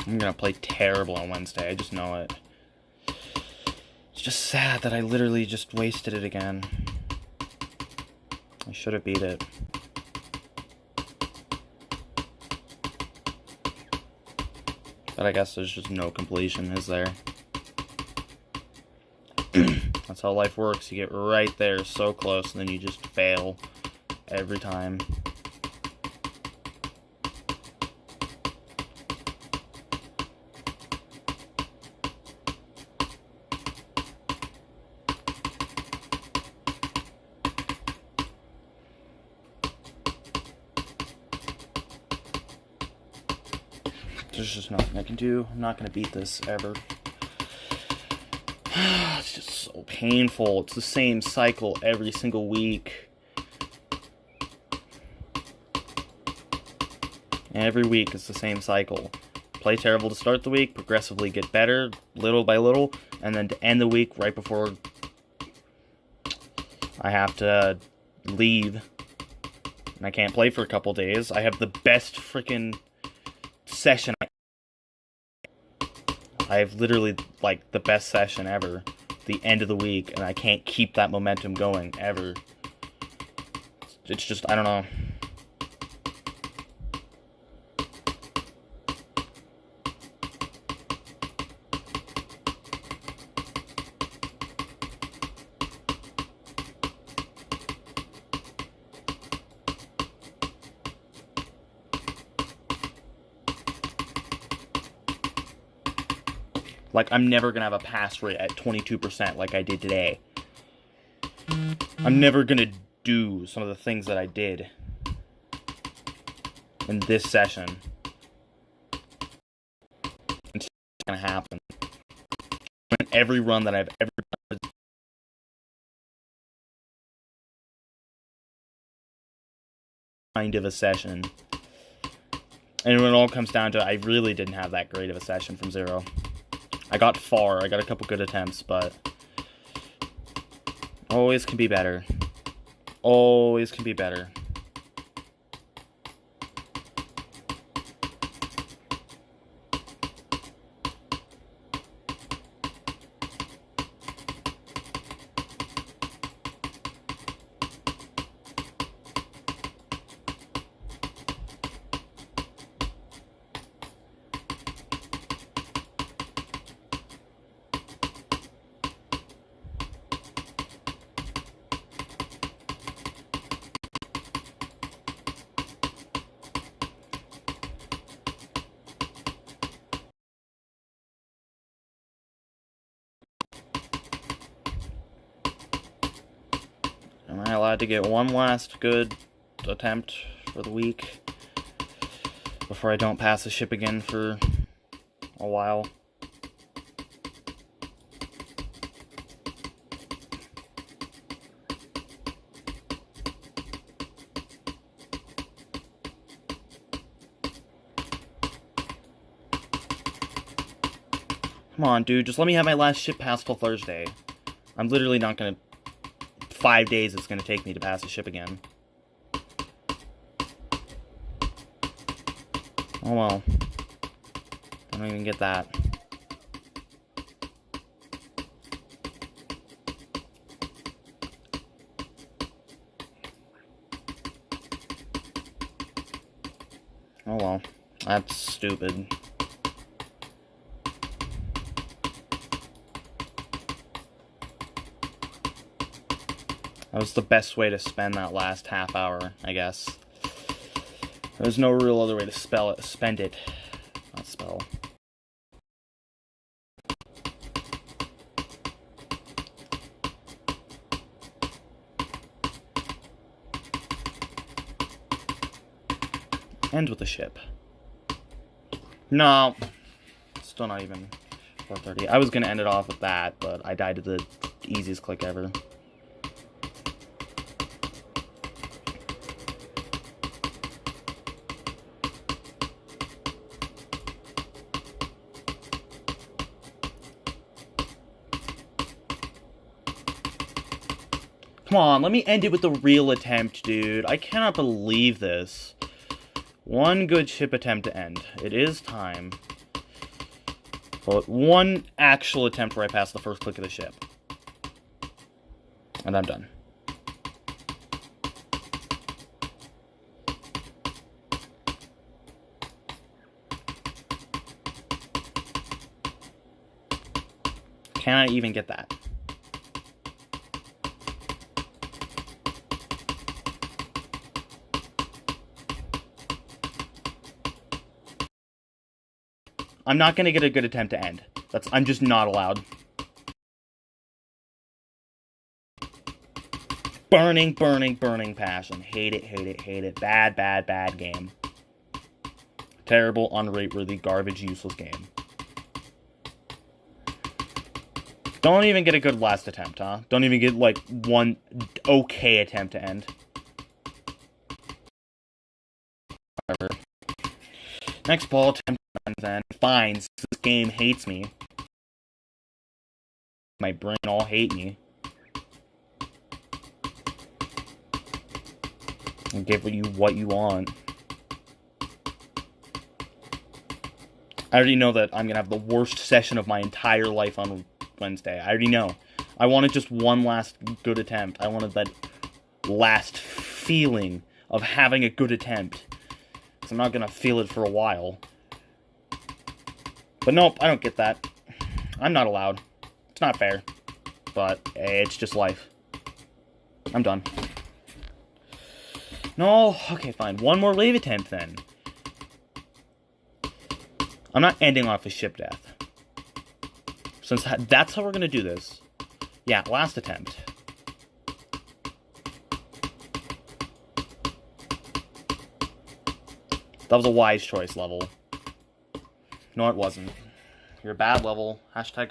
I'm gonna play terrible on Wednesday, I just know it. It's just sad that I literally just wasted it again. I should have beat it. But I guess there's just no completion, is there? That's how life works. You get right there, so close, and then you just fail every time. There's just nothing I can do. I'm not going to beat this ever. It's just so painful. It's the same cycle every single week. Every week it's the same cycle. Play terrible to start the week, progressively get better, little by little, and then to end the week right before I have to leave. And I can't play for a couple days. I have the best freaking session. I have literally, like, the best session ever. The end of the week, and I can't keep that momentum going, ever. It's just, I don't know. Like, I'm never gonna have a pass rate at 22% like I did today. I'm never gonna do some of the things that I did in this session. It's gonna happen. In every run that I've ever done, kind of a session. And when it all comes down to it, I really didn't have that great of a session from zero. I got far, I got a couple good attempts, but always can be better. Always can be better. Am I allowed to get one last good attempt for the week before I don't pass the ship again for a while? Come on, dude, just let me have my last ship pass till Thursday. I'm literally not gonna... 5 days it's gonna take me to pass the ship again. Oh well. I don't even get that. Oh well. That's stupid. That was the best way to spend that last half hour, I guess. There's no real other way to spend it. Not spell. End with a ship. No. Still not even 4:30. I was gonna end it off with that, but I died to the easiest click ever. Come on, let me end it with a real attempt, dude. I cannot believe this. One good ship attempt to end. It is time. But one actual attempt where I pass the first click of the ship. And I'm done. Can I even get that? I'm not going to get a good attempt to end. I'm just not allowed. Burning, burning, burning passion. Hate it, hate it, hate it. Bad, bad, bad game. Terrible, unrate-worthy, garbage, useless game. Don't even get a good last attempt, huh? Don't even get, like, one okay attempt to end. Whatever. Next ball attempt then. Fine, this game hates me. My brain all hate me. And give you what you want. I already know that I'm gonna have the worst session of my entire life on Wednesday. I already know. I wanted just one last good attempt. I wanted that last feeling of having a good attempt. I'm not gonna feel it for a while. But nope, I don't get that. I'm not allowed. It's not fair. But it's just life. I'm done. No, okay, fine. One more wave attempt then. I'm not ending off a ship death. Since that's how we're gonna do this. Yeah, last attempt. That was a wise choice, level. No, it wasn't. You're a bad level. Hashtag